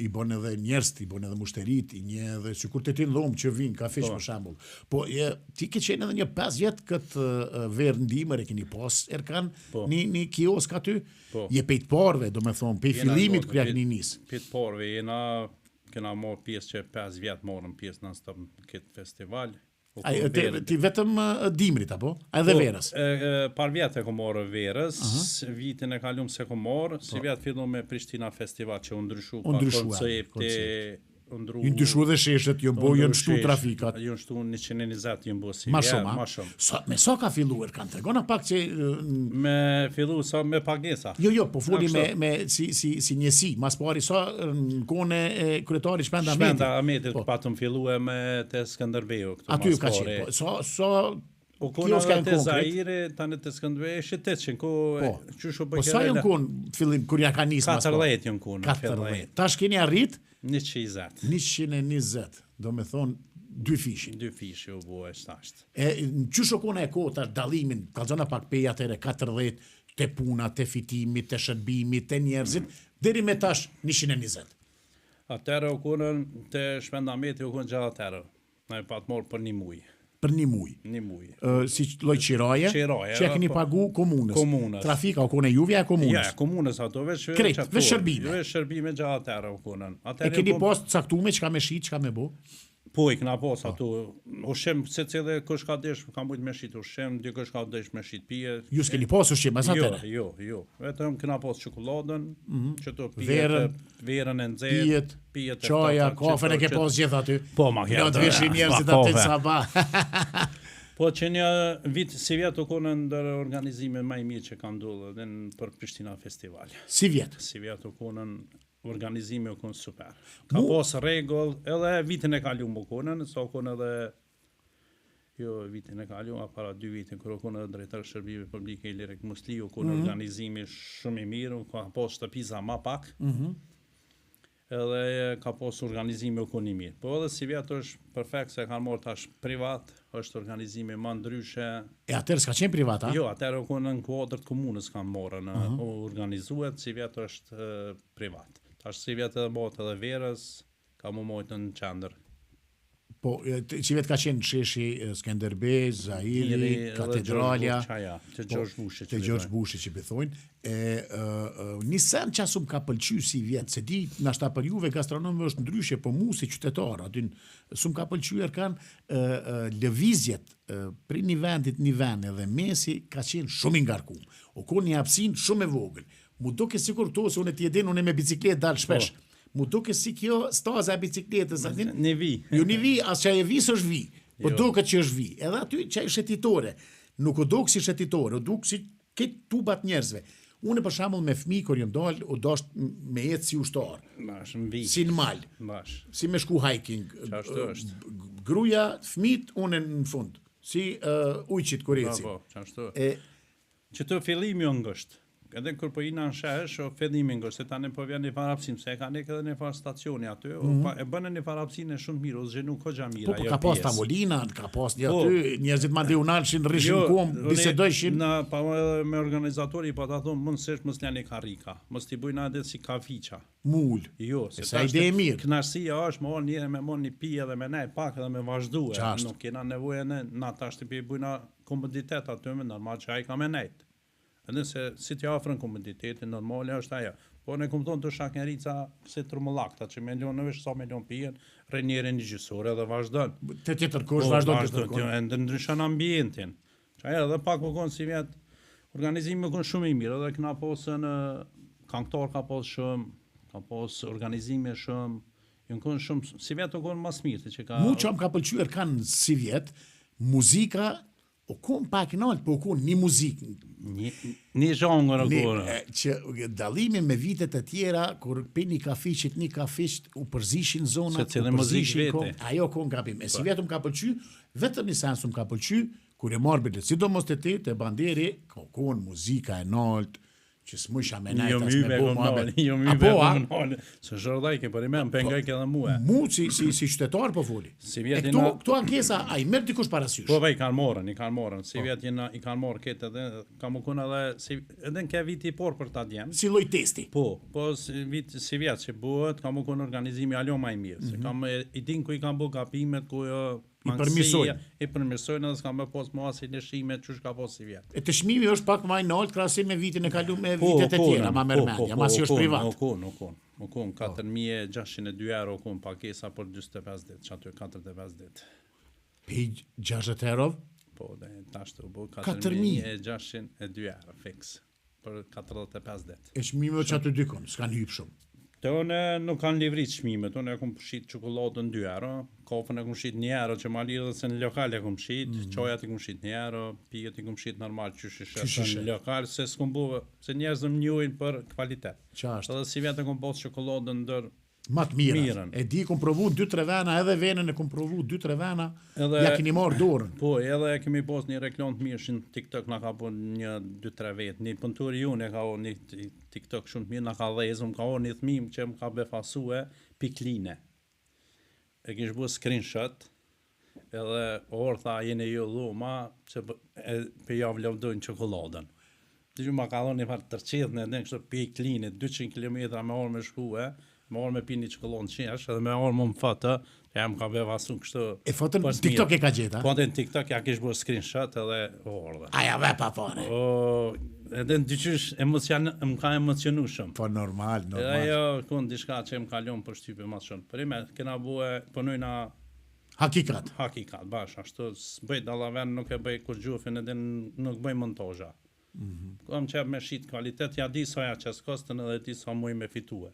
I bon edhe njerëz, I bon edhe mushterit, I një edhe, që kur të ti në dhomë që vinë, ka fish për shambull. Po, ti ke qenë edhe një 5 vjetë këtë verë ndimër e keni pas, erkan një kiosk aty, je pejt parve, do me thonë, pej filimit kërja këni nisë. Pejt parve, kena morë pjesë që 5 vjetë morën pjesë në stop këtë festival. Ti vetëm dimrit, apo? A edhe verës? Par vjetë e ko morë verës, vitin e kalum se ko morë, si vjetë fillu me Prishtina Festival që u ndryshu ka koncepte, ju ndryshu dhe sheshet, ju mbo, ju nështu trafikat. Ju nështu 120, ju mbo si ma shumë. Me sa ka filluar, kanë të gona pak që... Me fillu, sa me pagesa. Jo, po foli me si njësi, mas pari, sa në kone kryetari Shpenda Ametit. Shpenda Ametit, patëm fillu e me te Skënderbeu. Aty ka qenë, sa... O kona dhe te Zaire, tani te Skënderbeu, e shetet që në ko... Po sa jënë konë fillim, kur ja ka njësë mas pari? 14 jënë konë. 14. Tash keni arrit? 120. 120, do me thonë 2 fishin. 2 fishi u bo e shtashtë. Në që shokone e kohë tash dalimin, kalzona pak peja të 14, të puna, të fitimi, të shërbimi, të njerëzit, deri me tash 120. Atërë u konën të Shpenda Ameti u konë gjatë atërë. Na e patë morë për 1 muj. Për 1 muj. 1 muj. Si loj qiraje, që e keni pagu komunës. Trafika u kone juvja e komunës. Ja, komunës ato, veç shërbime. Veç shërbime gjatë atërë u konën. E keni post caktume, që ka me shit, që ka me bo? Po, I këna pos ato. Ushqem, se cilë kush ka desh, ka mujt me shit ushqem, dy kush ka desh me shit pije. Ju s'keni pos ushqem, as atëre? Jo. Vetëm këna pos çokoladën, që to pijet, verën e nxehtë, pijet, çoja, kafën e ke pos gjithë aty. Po, ma herë. Do të vishin njerëzit aty sabah. Po që një vit si vjet u konën ndër organizime më i mirë që kanë ndodhur edhe për Prishtina Festival. Si vjet? Si vjet u konën organizimi u konë super. Ka pos regull, edhe vitin e kalu më konën, sa u konë edhe, jo vitin e kalu, para 2 vitin, kërë u konë edhe drejtar shërbive publike i Lirek Musli, u konë organizimi shumë i mirë, ka pos shtëpiza ma pak, edhe ka pos organizimi u konë i mirë. Po edhe si vjetë është perfekt, se kanë morë tash privat, është organizimi ma ndryshe. E atërë s'ka qenë privat, a? Jo, atërë u konë në kuadrët komunës kanë morë, u organizuet, si vjetë është privat. Tash si vjetë edhe botë edhe verës, ka mu mojtë në qendër. Po, që vetë ka qenë sheshi Skenderbej, Zahiri, Katedralja, të George Bushi që bëthojnë. Një sen që asum ka pëlqy si vjetë, se di, nashta për juve gastronomë është ndryshe, po mu si qytetar, atin sum ka pëlqy kanë lëvizjet për një vendit një vend edhe mesi ka qenë shumë i ngarkum. O ko një hapsin shumë e vogël. Mu do ke sikur to, se unë e t'jedin, unë e me biciklet dalë shpesh. Mu duke si kjo staza e bicikletës. Një vi. Jo një vi, as që e vis është vi, po duke që është vi. Edhe aty që e shetitore. Nuk o duke si shetitore, o duke si këtë tubat njerëzve. Unë për shembull me fëmijë kur jam dal, o dasht me jetë si ushtar. Bash, në vi. Si në mal. Bash. Si me shku hiking. Qashtu është. Gruaja, fëmijët, unë në fund. Si ujqit kur eci. Po, qashtu. Që të fillimi o ngësht. Edhe kur po ina në shesh, o fillimin ngësht, se tani po vjen një farapsin, se e ka nek edhe një far stacioni aty, e bënë një farapsin e shumë mirë, o zhenu ko gjamira. Po, ka pas tavolina, ka pas një aty, njerëzit ma deunalshin, rrishin kom, bisedojshin. Pa me organizatori, po ta thonë, mund sesh mës ljani karika, mës t'i bujna edhe si kafiqa. Mull. Jo, se sa ide e mirë. Knarësia është, me njëre me mon një pije dhe me nej pak edhe me vazhdu e, nuk kena nevoje na ta shtëpi bujna komoditet aty me normal që a i ka me nejt. Edhe se si t'ja ofrën komoditetin normale është ajo. Po ne kumë thonë të shaknerica se trumullakta që milion nëvesh sa milion pijen, rënjere një gjysore dhe vazhdon. Të tjetër kush vazhdon të tërkon. Ndë ndryshon ambientin. Që ajo edhe pak po konë si vjetë, organizimi konë shumë i mirë, edhe këna posën kanktar ka posë shumë, ka posë organizime shumë, jënë konë shumë, si vjetë të konë mas mirë. Mu që am ka pëlqyër kanë si vjetë, muzika, o konë pak naltë, po o konë një muzikë. Një zhongër o konë. Që dalimi me vitet e tjera, kur për një kafiqit, u përzishin zonat, se cilë muzikë vete. Ajo konë ka pime. Si vetë më ka pëlqy, vetëm një sensë më ka pëlqy, kur e marrë bilet, si do mos të të banderi, ka konë muzika e naltë, që s'musha me najtas me bo muhabet. Jo mi be komunale. Se zhordaj ke për i me, më pengaj ke dhe mua. Mu si qytetar po foli. Si e këto ankesa, a i mërë dikush parasysh. Po i kanë morën. Si vjetë i kanë morë këtë edhe, ka më kun edhe, edhe në ke viti por për ta djemë. Si loj testi. Po si vjetë që buhet, ka më kun organizimi alo ma i mirë. Se kam i din ku i kanë bu gapimet, ku jo i përmirësojnë edhe s'ka me pos më asi lëshime që shka pos si vjetë. E të shmimi është pak ma i naltë krasim me vitin e kalu me vitet e tjera, ma mërmenja, ma si është privat. Më konë, 4.602 euro konë pakesa për 25 dit, që aty 45 dit. Pej 60 euro? Po, dhe tashtë të bu 4.602 euro fix, për 45 dit. E shmimi që aty dykon, s'kan hypë shumë. Të une nuk kanë livrit shmimet, une e kom përshit qokoladën 2 euro, kafën e kom përshit 1 euro, që ma lirë dhe se në lokal e kom përshit, qajat e kom përshit 1 euro, pijet e kom përshit normal që shishe në lokal, se s'kom buve, se njerëzëm njojnë për kvalitet. Qashtë. Edhe si vjetë e kom posë qokoladën ndër matë mirën. E di kom provu 2-3 vena, edhe venën e kom provu 2-3 vena, ja keni marrë dorën. Po, edhe e kemi posë një reklam të mirë, që në TikTok në ka po një 2-3 vetë, një pënturi unë e ka o një TikTok shumë të mirë, në ka dhezëm, ka o një thmim që më ka befasue pikline. E kish bu screenshot, edhe orë tha jene jo dhuma, që për javë lëvdojnë qokoladën. Të që ma ka dhonë një farë tërqedhën e në kështë pikline, 200 km me orë me shkue, me orë me pi një qokoladën qesh, edhe me orë më fatë, jam ka bevasu kështu. E fotën TikTok e ka gjitha? Po, në TikTok ja kish bu screenshot edhe orë. Aja ve pa pare. Edhe në dyqysh më ka emocionu shumë. Po normal. Edhe jo, kënë dishka që më kalon për shtype ma shumë. Për ime, kena bue, përnujna Hakikat, bash, ashtu, s'bëj dalaven, nuk e bëj kur gjufin, edhe nuk bëj montoja. Kam qep me shit kvalitet, ja di sa ja qes kostën edhe di sa muj me fitue.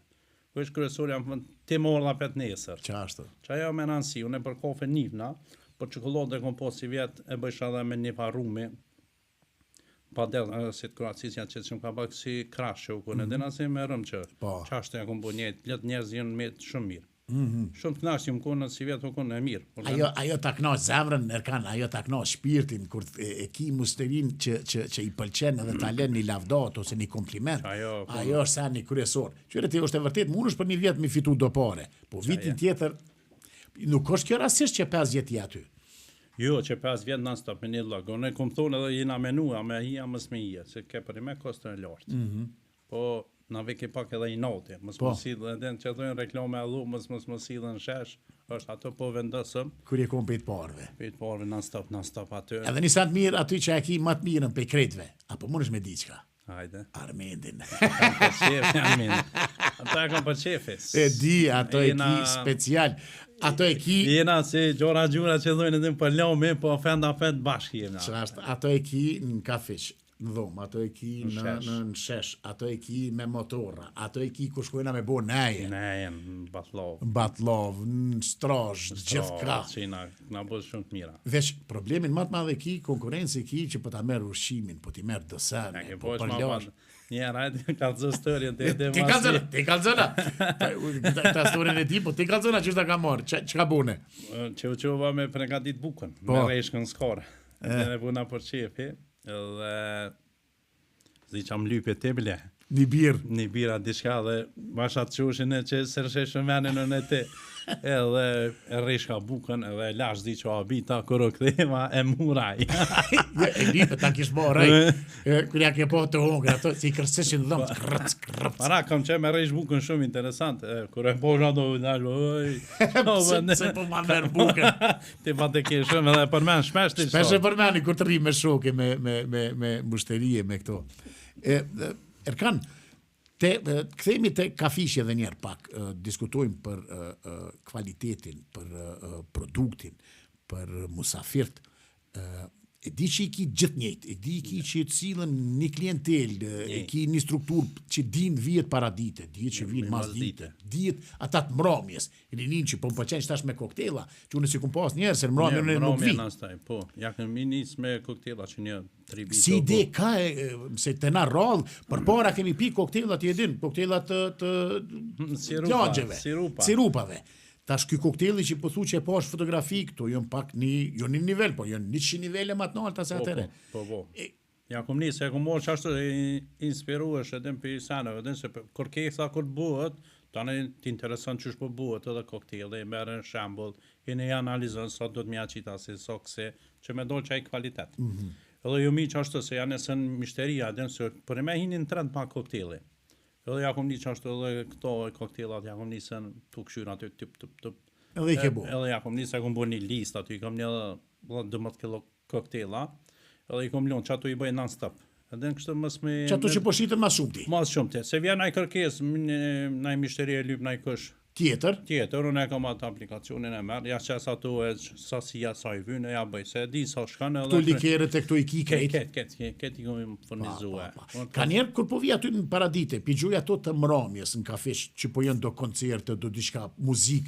Kështë kërësur jam fënd, ti më orë pet nesër. Qashtë. Qa jo me nënsi, unë e për kofe njivna, për qokoladë e kom po si vjetë, e bëjsh edhe me një parumi, pa del, si të Kroacisja që më ka bëk si krashe u kone, dhe nësi me rëmë që, qashtë e kom po njët, letë njerëz jenë me shumë mirë. Shumë të knashtë më kone, si vjetë u kone e mirë. Ajo ta knash zemrën, Erkan, ajo ta knash shpirtin, kur e ki musterin që i pëlqen edhe ta len një lavdat ose një kompliment, ajo është sa një kryesor. Qyre ti është e vërtet, mund është për një vjetë mi fitu do pare, po vitin tjetër, nuk është kjo rasisht që 5 vjetë aty. Jo, që 5 vjetë në stop me një logë, unë e kom thonë edhe jena menua, me hija mës me hija, se ke për i me kostën e lartë. Po, na veke pak edhe i noti, mos mos sidhë, edhe që dojnë reklame allu, mos sidhë në shesh, është ato po vendosëm. Kur je kom për të parve. Për të parve non stop aty. Edhe një sant mirë aty që e ki më të mirën për kretve. Apo mund është me diçka? Hajde. Armendin. Kam për qef, Armendin. Ato e kam për qefis. E di, ato e ki special. Ato e ki... Jena si gjora që dhujnë edhe për lomi, po fenda bashkë jena. Ato e ki në kafish, në dhomë, ato e ki në shesh, ato e ki me motora, ato e ki ku shkojna me bo neje. Neje, në Batlov. Batlov, në Strash, gjithë ka. Qina, na bëzë shumë të mira. Veç, problemin më të madhe ki, konkurenci ki që po ta merë ushqimin, po ti merë dësene, po për ljosh. Një rajtë, kalëzë storjen të edhe Ti kalëzëna. Ta storjen e ti, po ti kalëzëna që shta ka morë, që ka bune? Që u qova me pregatit bukën, me rejshkën skore. Dhe buna për qefi, edhe zi që am lypje të bile. Një birë. Një bira diçka dhe bashat qushin e që sërsheshën venin në te. Edhe e rishka bukën edhe lash di që abita kërë këthema e muraj. E lipe ta kish moraj. Kërja ke po të hongre, ato si kërseshin dhëmë të krëpë. Para kam që me rish bukën shumë interesant. Kërë e po shado Se po ma merë bukën. Ti pa të ke shumë edhe përmen shpesh të shpesh e përmeni kur të rri me shoke, me mushterie, me këto. Erkan, këthemi të kafishje dhe njerë pak, diskutojmë për kvalitetin, për produktin, për musafirt. E di që i ki gjithë njëjtë, e di ki që të cilën një klientel, e ki një struktur që din vijet para dite, dijet që vijet mas dite, dijet ata të mramjes, e një që po më përqenë që tash me koktela, që unë si kum pas njerë, se në mramje në nuk vi. Po, jakën minis me koktela që një 3 vite. Si ide ka se të na rallë, për para kemi pi koktelat, i edin, koktelat të gjangjeve, sirupave. Tash ky kokteli që po thu që e pash fotografi këto, jënë pak jo një nivel, po jënë 100 nivele më të nalta se atëre. Po. Ja kom nisë, e kom morë që ashtu inspiruesh edhe për sanëve, edhe se kërkesa kur bëhet, tani t'intereson që shpo bëhet edhe kokteli, i merë në shambull, i ne analizon sa do të mja qita si sokse, që me dojë qaj kvalitet. Edhe ju mi që ashtu se janë esën mishteria, edhe se për e me hinin trend pa kokteli. Edhe ja kom një që ashtu edhe këto koktelat, ja kom njësën të këshyra aty, tëp. Edhe i ke bo. Edhe ja kom njësë, ja kom bo një list aty, i kom një 12 kilo koktela, edhe i kom ljonë që ato i bëjë non-stop. Edhe në kështë mësë me... Që ato që po shitën ma shumë ti? Mas shumë ti, se vjen naj kërkes, naj mishteri e lyp naj kësh. Tjetër, unë e kam atë aplikacionin e merë, ja qes ato e sasia sa i vynë, ja bëj, se di sa shkanë edhe... Këtu likerët e këtu i ki krejt. Këtë i kom furnizue. Ka njerë, kur po vi aty në paradite, pigjuj ato të mramjes në kafish, që po jenë do koncerte, do diçka muzik,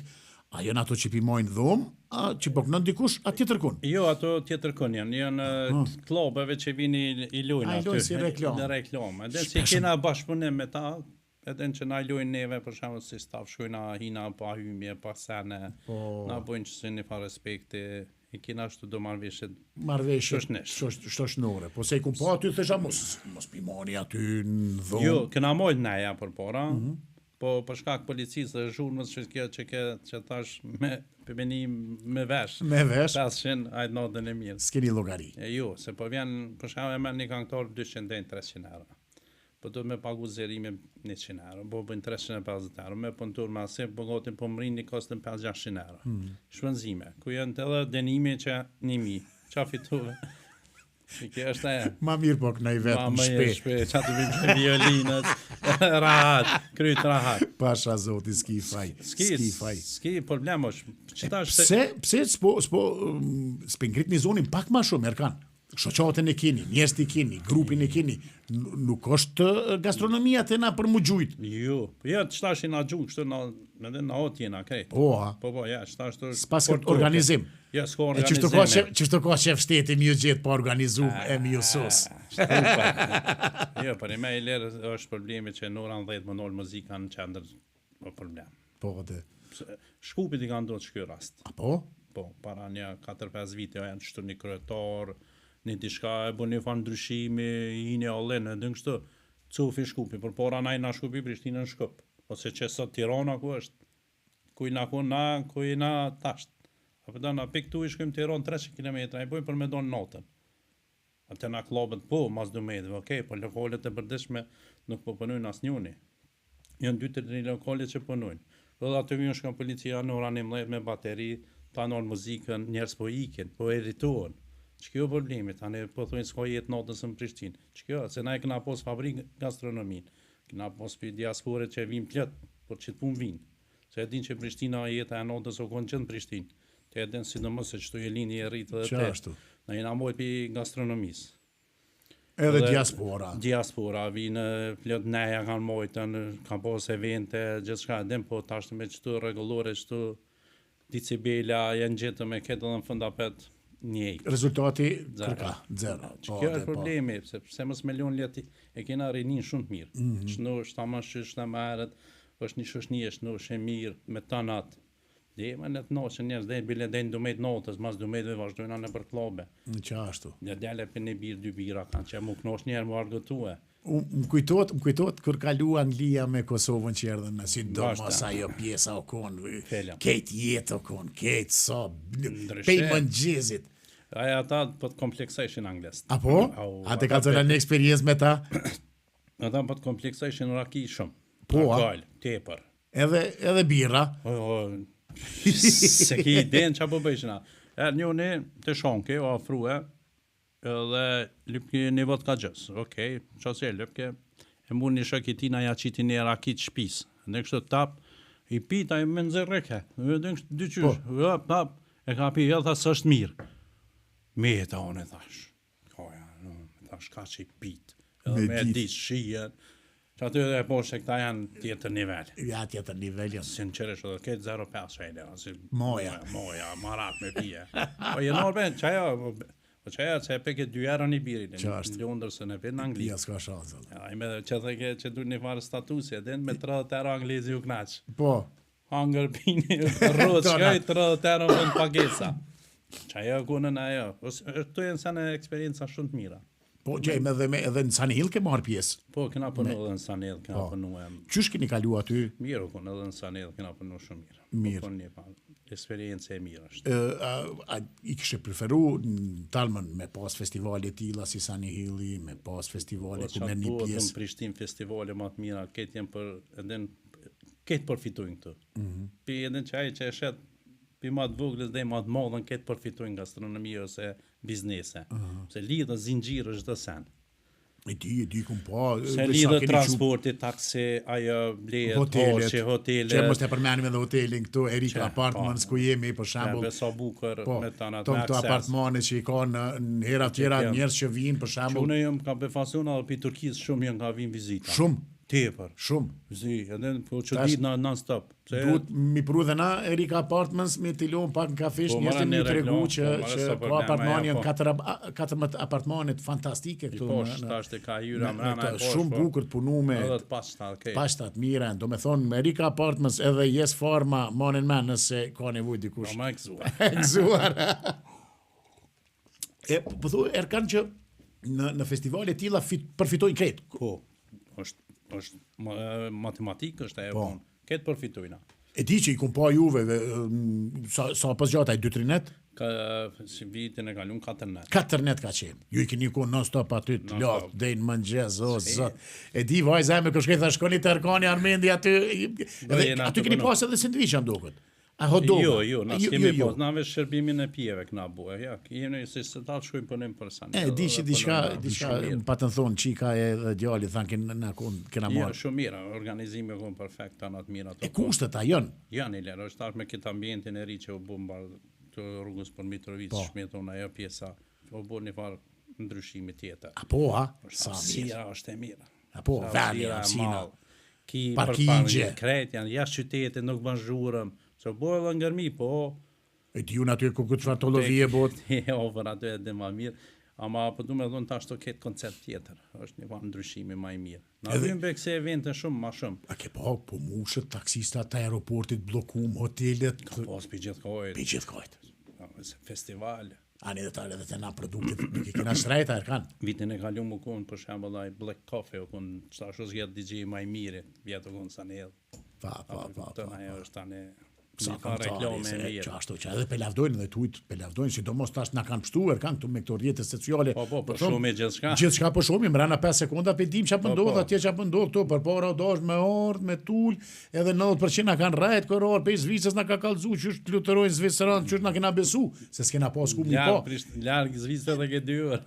a jenë ato që pimojnë dhomë, a që po kënën dikush, a tjetër kun? Jo, ato tjetër kun jenë klubeve që vini i lujnë aty. A i lujnë si reklam. Në reklam. Edhe si kena bashkëpunim me ta, edhe në që na lujnë neve, për shemë si staf, shkojna hina pa hymje, pa sene, na bojnë që si një pa respekti, i kina shtu do marveshët shoshnore. Po se i kum pa aty, thesha, mos pimoni aty në dhomë. Jo, këna mojnë neja për para, po për shkak policisë dhe zhurmës që tash me vesh. Me vesh? 500, ajtë notën e mirë. S'keni logari. Jo, se po vjen, për shkak e me një kanktor 200-300 euro. Po do me pagu zërime 100 euro, po bëjnë 350 euro, me pëntur ma se, po gotin po mërin një kostën 500-600 euro. Shpënzime, ku janë të edhe denime që 1000, qa fituve? Kjo është e... Ma mirë po këna i vetë në shpe. Qa të vim që violinët, rahat, kryt rahat. Pasha zoti, s'ki faj. S'ki problem është. Pse s'pe ngrit një zonin pak ma shumë, Erkan? Shoqatën e keni, njerëzit e keni, grupin e keni, nuk është gastronomia të na për mu gjujt. Jo, të shtashin na gjujt, kështë edhe na hot jena krejt. Po, ja, shtasht është... S'pas këtë organizim. Ja, s'ko organizim. Qështë ka qef shteti mjë gjithë pa organizum e mjë sos. Jo, për e me i lërë është problemi që në oran 10 më nëllë muzika në qendër o problem. Po, dhe. Shkupit i ka ndodhë shkjo rast. A po? Po, para një 4-5 vite, janë qështu një kryetar, një diçka e bo një fanë ndryshimi, i një allenë, edhe në kështu, cufi shkupi, për pora na i na shkupi Prishtinë në shkup, ose që sot Tirana ku është, ku i na ku na, ku i na tasht. A përda na pik tu i shkujmë Tiranë 300 km, i bojmë për me donë notën. Atë na klubet po, mas 2 medve, okej, po lokalet e përdeshme nuk po pënujnë as njoni. Janë 2-3 lokalet që pënujnë. Dhe aty vjen shkon policia në orën 11 me bateri, panon muzikën, njerëz po ikin, po irritohen. Ç'kjo problemi, tani po thonë s'ka jetë natës në Prishtinë. Ç'kjo, se na e kena pos fabrikë gastronomin. Kena pos për diasporët që vin plot, por që të pun vin. Se e din që Prishtina jeta e natës o konë qënë Prishtinë. Te e din sidomos se çto Jelini e rritë dhe Qashtu. Na jena moj për gastronomisë. Edhe diaspora. Diaspora, vinë plot neja kanë mojtën, kanë pas evente, gjithçka edhem, po tash me çto rregullore, çto decibela janë gjetë me këtë edhe në fundapet njëj. Rezultati kërka, zero. Kjo është problemi, sepse mos me lon leti e kena rinin shumë të mirë. Shnosh, ta më shysh në marët, është një shoshni e shnosh e mirë, me tanat. Dhe me në të noqë njerës dhe bile dhe në dumet notës, mas dumet dhe vazhdojna në për klobe. Në qashtu. Dhe djale për një birë, 2 bira kanë që mu knosh njerë mu argëtue. Më kujtot kur kalu Anglia me Kosovën që erdhen në si do mos ajo pjesa o konë, ketë jetë o konë, ketë so, pej mëngjezit. Aja ata po të komplekseshin angles. Apo? A te ka zëra një eksperiencë me ta? Ata po të komplekseshin raki shumë. Po, Alkohol, tepër. Edhe birra. Se ki iden që po bëjshina. Njoni të shonke, o afrue, edhe lypke një vodka gjës. Okej, qase lypke, e mu një shëkitina ja qiti një rakit shpis. Në kështë tap, i pita i me nëzërreke. Në kështë dy qysh. Tap, e ka pi, edhe thasë është mirë. Me e ta onë e thash. Koja, thash ka që i pit. Edhe me disë shien. Që aty edhe e poshtë e këta janë tjetër nivel. Ja, tjetër nivel janë. Sinqerisht, edhe këtë 0,5 shajle. Moja, marat me pije. Po jenë orben, qaja që e peke 2 euro një birit. Në Londër se në vetë në Angli. Ja, s'ka shansë. Ja, ime dhe që theke që du një farë statusi, edhe me 30 euro anglizi u knaq. Po. Hangër pini, rrët shkaj 30 euro në pagesa. Qaja kunën ajo. Këto jenë sa në eksperienca shumë të mira. Po, gjejmë edhe në Sanil ke marrë pjesë. Po, kena përnu edhe në Sanil, kena përnu e... Qysh keni kalu aty? Mirë, kënë edhe në Sanil, kena përnu shumë mirë. Mirë. Po, një eksperiencë e mirë është. I kështë preferu në Talmën me pas festivali tila si Sunny Hilli, me pas festivali ku merr një pjesë. Po, në Prishtinë festivale më të mira, këtë jenë për... Këtë përfitojnë këtu. Pi edhe që ajë që e shetë pi ma të voglës dhe ma të madhën këtë përfitojnë gastronomi ose biznese. Se lidhë zingjirë është dhe sen. E di kum po. Se lidhë transporti, taksi, ajo blejet, hotelet. Që mos të përmenim edhe hotelin këtu, Erika Apartments ku jemi, për shembull. Besa bukër, me tanat, me akses. Këto apartmane që i ka në hera tjera njerës që vinë, për shembull. Që une jëmë ka befasuna dhe për Turkisë shumë jënë ka vinë vizita. Shumë. Tepër. Shumë. Zi, edhe po që ditë non-stop. Duhet mi pru dhe na Erika Apartments me t'i lom pak në kafish, njështë të mi tregu që ka apartmani në 14 apartmanit fantastike këtu. Poshtë, ka jyra mrena e poshtë. Shumë bukur të punume. Edhe të pashtat, Pashtat miren. Do me thonë, Erika Apartments edhe Yes Pharma monin me nëse ka nevoj dikush. Ma e gëzuar. Gëzuar. Po thu, erkan që në festivale tila përfitojnë kretë. Po, është matematikë është e punë. Këtë përfitojna. E di që i kum pa juve, sa pas gjata e 2-3 net? Si vitin e kalun 4 net. 4 net ka qenë. Ju i keni ku non-stop aty të lot, dejnë mëngjes, o zot. E di vajza me këshkej tha shkoni të Erkani Armendi aty. Aty keni pas edhe sandviç ndokët. A hot dog? Jo, na kemi pas, na vesh shërbimin e pijeve këna bue. Ja, jemi se ta shkojmë punim për sa. Di që diçka pa të thonë çika e djali thanë na kena marrë. Jo, shumë mirë, organizimi është perfekt, ana të mira. E kushtet a janë? Janë i lirë, është tash me këtë ambientin e ri që u bë mbar të rrugës për Mitrovic, shmeton ajo pjesa, u bë një farë ndryshimi tjetër. Apo sa mirë është e mirë. Apo vani, sina. Ki parkingje, kret janë jashtë qytetit, nuk bën zhurmë. So bojë dhe ngërmi, po... E ti unë aty ku këtë fartolovije bot? Jo, për aty e dhe ma mirë. Ama për du me dhënë tash të ketë koncept tjetër. është një farë ndryshimi ma i mirë. Na vymë be këse evente shumë, ma shumë. A ke po mushët, taksistat të aeroportit, blokum, hotelet... Ka pos për gjithë kojt. Për gjithë kojt. Festival. Ani dhe tale dhe të na produktit, nuk i kena shrejta, Erkan. Vitin e kalu më konë, për shembo dhe Black Coffee, o konë, qëta shos jetë DJ ma i mirë, vjetë o konë sa në edhe. Pa. Sa ka reklame e mirë. Ashtu që edhe pe lavdojnë dhe tujt, pe lavdojnë, sidomos tash na kanë pështuar kanë këtu me këto rrjete sociale. Po shumë gjithçka. Gjithçka po shumë, mbrana 5 sekonda pe dim çfarë ndodh atje, çfarë ndodh këtu, përpara dosh me ordë, me tul, edhe 90% na kanë rrejt koror, pe Zvicrës na ka kallzu, qysh luturojnë Zvicrën, qysh na kena besu, se s'kena pas ku mi po. Larg Zvicrës edhe ke 2 orë.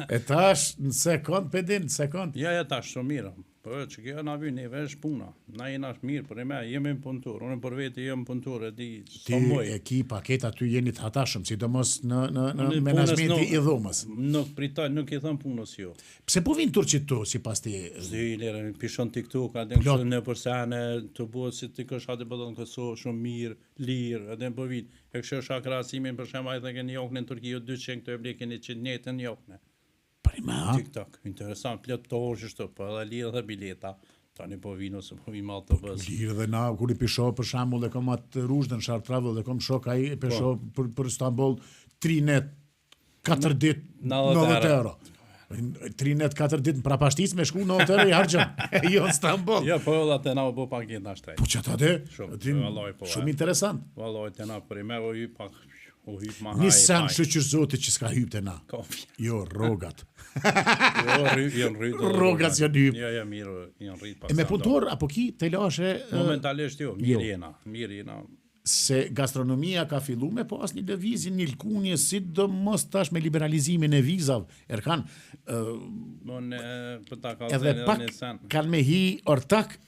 E tash në sekond pe din, sekond. Ja, tash shumë mirë. Po që kjo na vjen ne vesh puna. Na jena mirë, por me jemi në punëtor. Unë për vete jam punëtor, e di Ti ekipa paket aty jeni të hatashëm, sidomos në menaxhmenti i dhomës. Nuk pritoj, nuk i thon punës jo. Pse po vin turqit tu sipas ti? Si lere pishon TikTok, a den kështu në përsane të bëhet si ti kush atë bëdon këso shumë mirë, lirë, a den po vit. E kështu është krahasimin për shembull ai thënë në Jokën në Turqi 200 këto e blekin 100 netën në Jokën. TikTok, interesant, plot të orë shto, po edhe lirë dhe bileta. Tani po vino se po vim autobus. Lirë dhe na kur i pisho për shembull e kam atë Ruzhdën Sharp Travel dhe kam shok ai pisho për Istanbul 3 net 4 ditë 90 euro. 3 net 4 ditë në prapashtis me shku 90 euro i harxhon. Jo në Istanbul. Jo, po edhe te na po paketë na shtrejt. Po çata de? Shumë interesant. Vallai te na për me u pak u hyp ma haj. Nissan shoqër zotit që s'ka hyp te na. Jo, rrogat. Jo, rrogat janë hyp. Jo, mirë, janë rrit pas. E me punëtor apo ki te lashe momentalisht jo, mirë jena. Se gastronomia ka fillu me pas një lëvizje, një lkunje, sidomos tash me liberalizimin e vizave. Erkan edhe pak kanë me hi ortak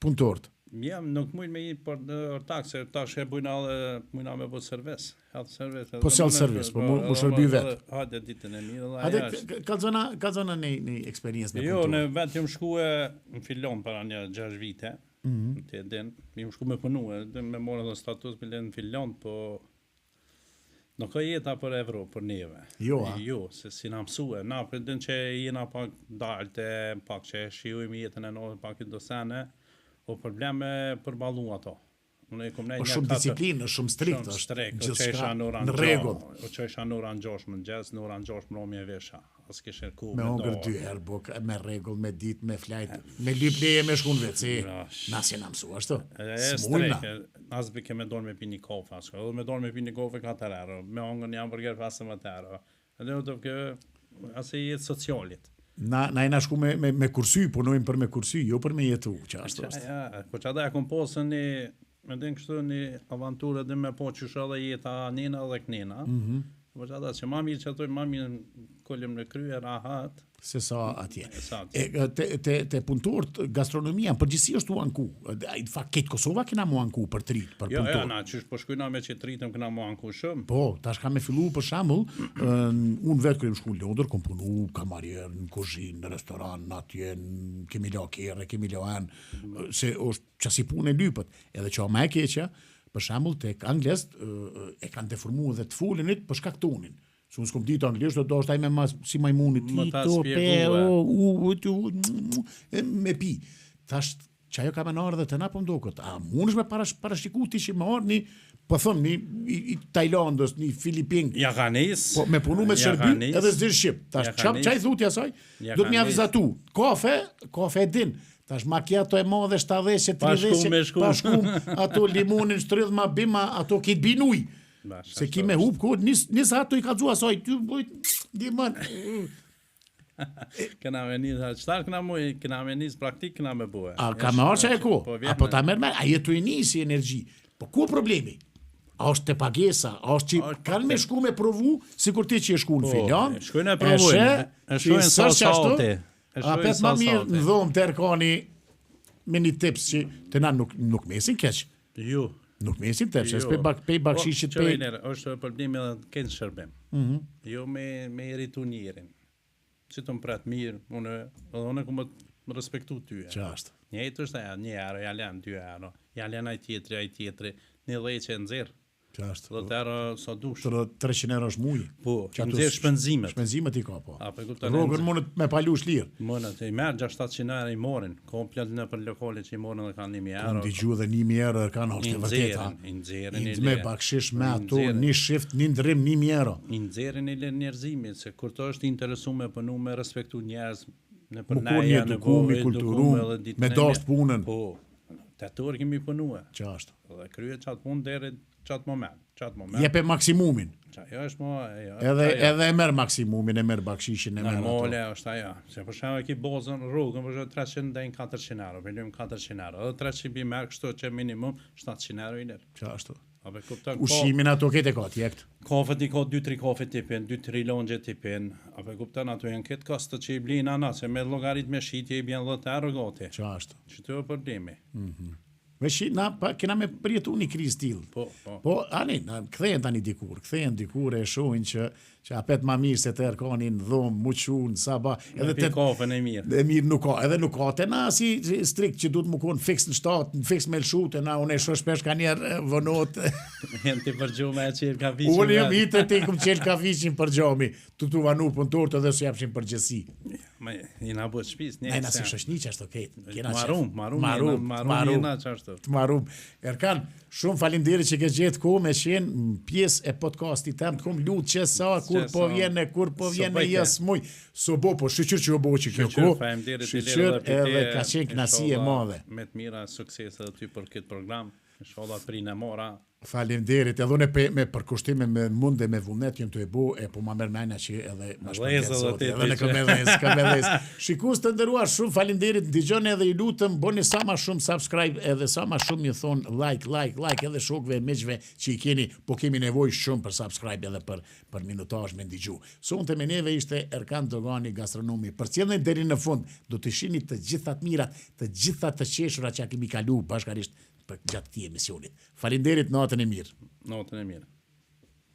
punëtorët. Jam nuk mund me i për ortak, se tash e bujna me bë servis. Health service. Po self service, po mu shërby vetë. Hajde ditën e mirë. Hajde, ka zona në eksperiencë me punëtor. Jo, në vetë jam shkue në Filon para një 6 vite. Te den, jam shku me punue, me morë edhe status me lënë në Filon, po nuk ka jeta për Evropë, për neve. Jo, se si na mësue. Na për den që jena pak dalte, pak që shijojmë jetën e nove pak i dosene, o probleme përballu ato. Unë e kom ne shumë disiplinë, shumë strikt është. Gjithçka në rregull. O çesha në oran 6 mëngjes, në oran 6 mbrëmje vesha. As kishe ku me ongër 2 herë, bok me rregull, me ditë, me flajt, me lyp leje me shkon vetë. Na si na mësua ashtu. Smulna. As be kemë dorë me pini kafe, as. Edhe me dorë me pini kafe 4 herë, me ongër një hamburger 15 herë. Edhe do të as e jetë socialit. Na jena shku me kursy, punojmë për me kursy, jo për me jetu, që ashtu është. Ja, po çada e kom posën me den kështu një avanturë dhe me po qysha dhe jeta nena dhe knena. Po çada që ma mirë që ato ma mirë kollëm në krye rahat. Se sa atje. Te punëtorët gastronomia përgjithësi është u anku. Në fakt ketë Kosova kena mu anku për trit, për punëtorë. Jo, na çish po shkojna me që tritëm kena mu anku shumë. Po, tash kam me fillu për shembull, unë vetë kur jam shku në Londër, kom punu kamarier në kuzhinë, në restoran, atje kemi la kerre, kemi la anë, se është çasi punë e lypët. Edhe që më e keqja, për shembull tek anglezët e kanë deformuar edhe të fulinit për shkak të unin. Se unë s'kom ditë anglisht, do është ajme si majmunit, me pi. Tash, që ajo ka me nërë dhe të na për mdokët. A mund është me parashiku ti që me orë një, po thëmë, një Tajlandës, një Filipin. Jakanis. Po me punu me Shërbi edhe zdirë Shqip. Tash, qaj thutja saj? Do të mja vizatu. Kafe din. Tash macchiato e modhe 70, 30, pashkum, ato limunin, shtridh ma bima, ato kitë binuj. Se ki me hup kod, nis ato i ka dzua saj, ty bojt, dimën. Këna me njës, qëtar këna me njës praktik, këna me bue. A ka me orë që e ko? Apo ta mërë, a jetu i njësi energji. Po ku problemi? A është të pagesa, a është që kanë me shku me provu, si kur ti që e shku në Filion. Shkujnë e provujnë, e shkujnë salsaute. A pet ma mirë në dhomë të erkani me një tips që të na nuk mesin keq. Jo. Nuk mesin tips, e pej bakshishit pej. është problemi edhe kënë shërbim. Jo me irritu njerin. Si të më pratë mirë, unë ku më respektu ty. Qashtë. Njëjtë është aja, 1 euro, ja len 2 euro, ja len aj tjetri, një dhej që e nëzirë. Qashtë. 10 euro sa dush. 300 euro është muj. Po, që nëzirë shpenzimet. Shpenzimet i ka, po. Rogën mundet me palush lirë. Mundet, i merë 600 euro i morin, komplet në për lokale që i morin dhe kanë 1.000 euro. Ndi gju dhe 1.000 euro kanë është e vërteta. I nëzirin. Me bakshish me ato, një shift, një ndrim, 1.000 euro. I nëzirin i lën njerëzimit, se kur të është interesu me pënu me respektu njerëz, në për neja, në kulturu, me dasht punën. Po, 8 orë kemi punue. Qashtu. Dhe krye qatë punë deri qatë moment. Jepe maksimumin. Ajo është mo... Edhe e merr maksimumin, e merr bakshishin, e merr ato. Normale është ajo. Se për shembull ki bozën rrugën, për shembull 300 deri në 400 euro, velim 400 euro. Edhe 300 bi merr kështu që minimum 700 euro i lër. Qashtu. Apo kupton? Ushimin ato kete ka tjekt. Kafet i ka 2-3 kafe tipin, 2-3 longje tipin. Apo kupton ato janë këtë kosto që i blin ana, se me llogarit me shitje i bjen 10 euro gati. Qashtu. Çto është problemi? Veshi, kena me përjetu një krizë t'ilë. Po, ani, kthehen tani dikur e shohin që apet ma mirë se të erkanin dhomë, muqun, saba. Edhe të kafën e mirë. E mirë nuk ka, edhe nuk ka. Te na si strikt që du të më konë fix në shtatë, në fix me lëshute, na unë e shoh shpesh ka njerë vënot. Jenë të përgju me qelë kaficin. Unë jam hitë të ikum qelë kaficin për gjami, tu vanu punëtorët edhe su japshin përgjësi. Ma jena bët shpis, një Nejna si shoshni që ashtu ketë. Marum. Erkan, shumë falinderit që ke gjetë ko me qenë pjesë e podcastit tem, të kom lutë që sa, kur po vjene jesë muj. So bo, po shqyqyr që jo bo që kjo ko, shqyqyr edhe ka qenë knasi e madhe. Me të mira sukses edhe ty për këtë program, inshallah prinë e mora. Falemderit, edhe unë me përkushtime me munde me vullnet jëmë të e bo, po ma mërë menja që edhe më shpërket zotë, edhe në kam edhes. Shikus të ndëruar, shumë falemderit, ndigjone edhe i lutëm, boni sa ma shumë subscribe, edhe sa ma shumë një thonë like, edhe shokve e miqve që i keni, po kemi nevoj shumë për subscribe edhe për minutaj me ndigju. Sonë të me neve ishte Erkan Dogani, gastronomi. Për cjellën deri në fund, do të shini të gjithat mirat, të gjithat të qeshura që kemi kalu bashkarisht për gjatë këtij emisionit. Falenderit, natën e mirë. Natën e mirë.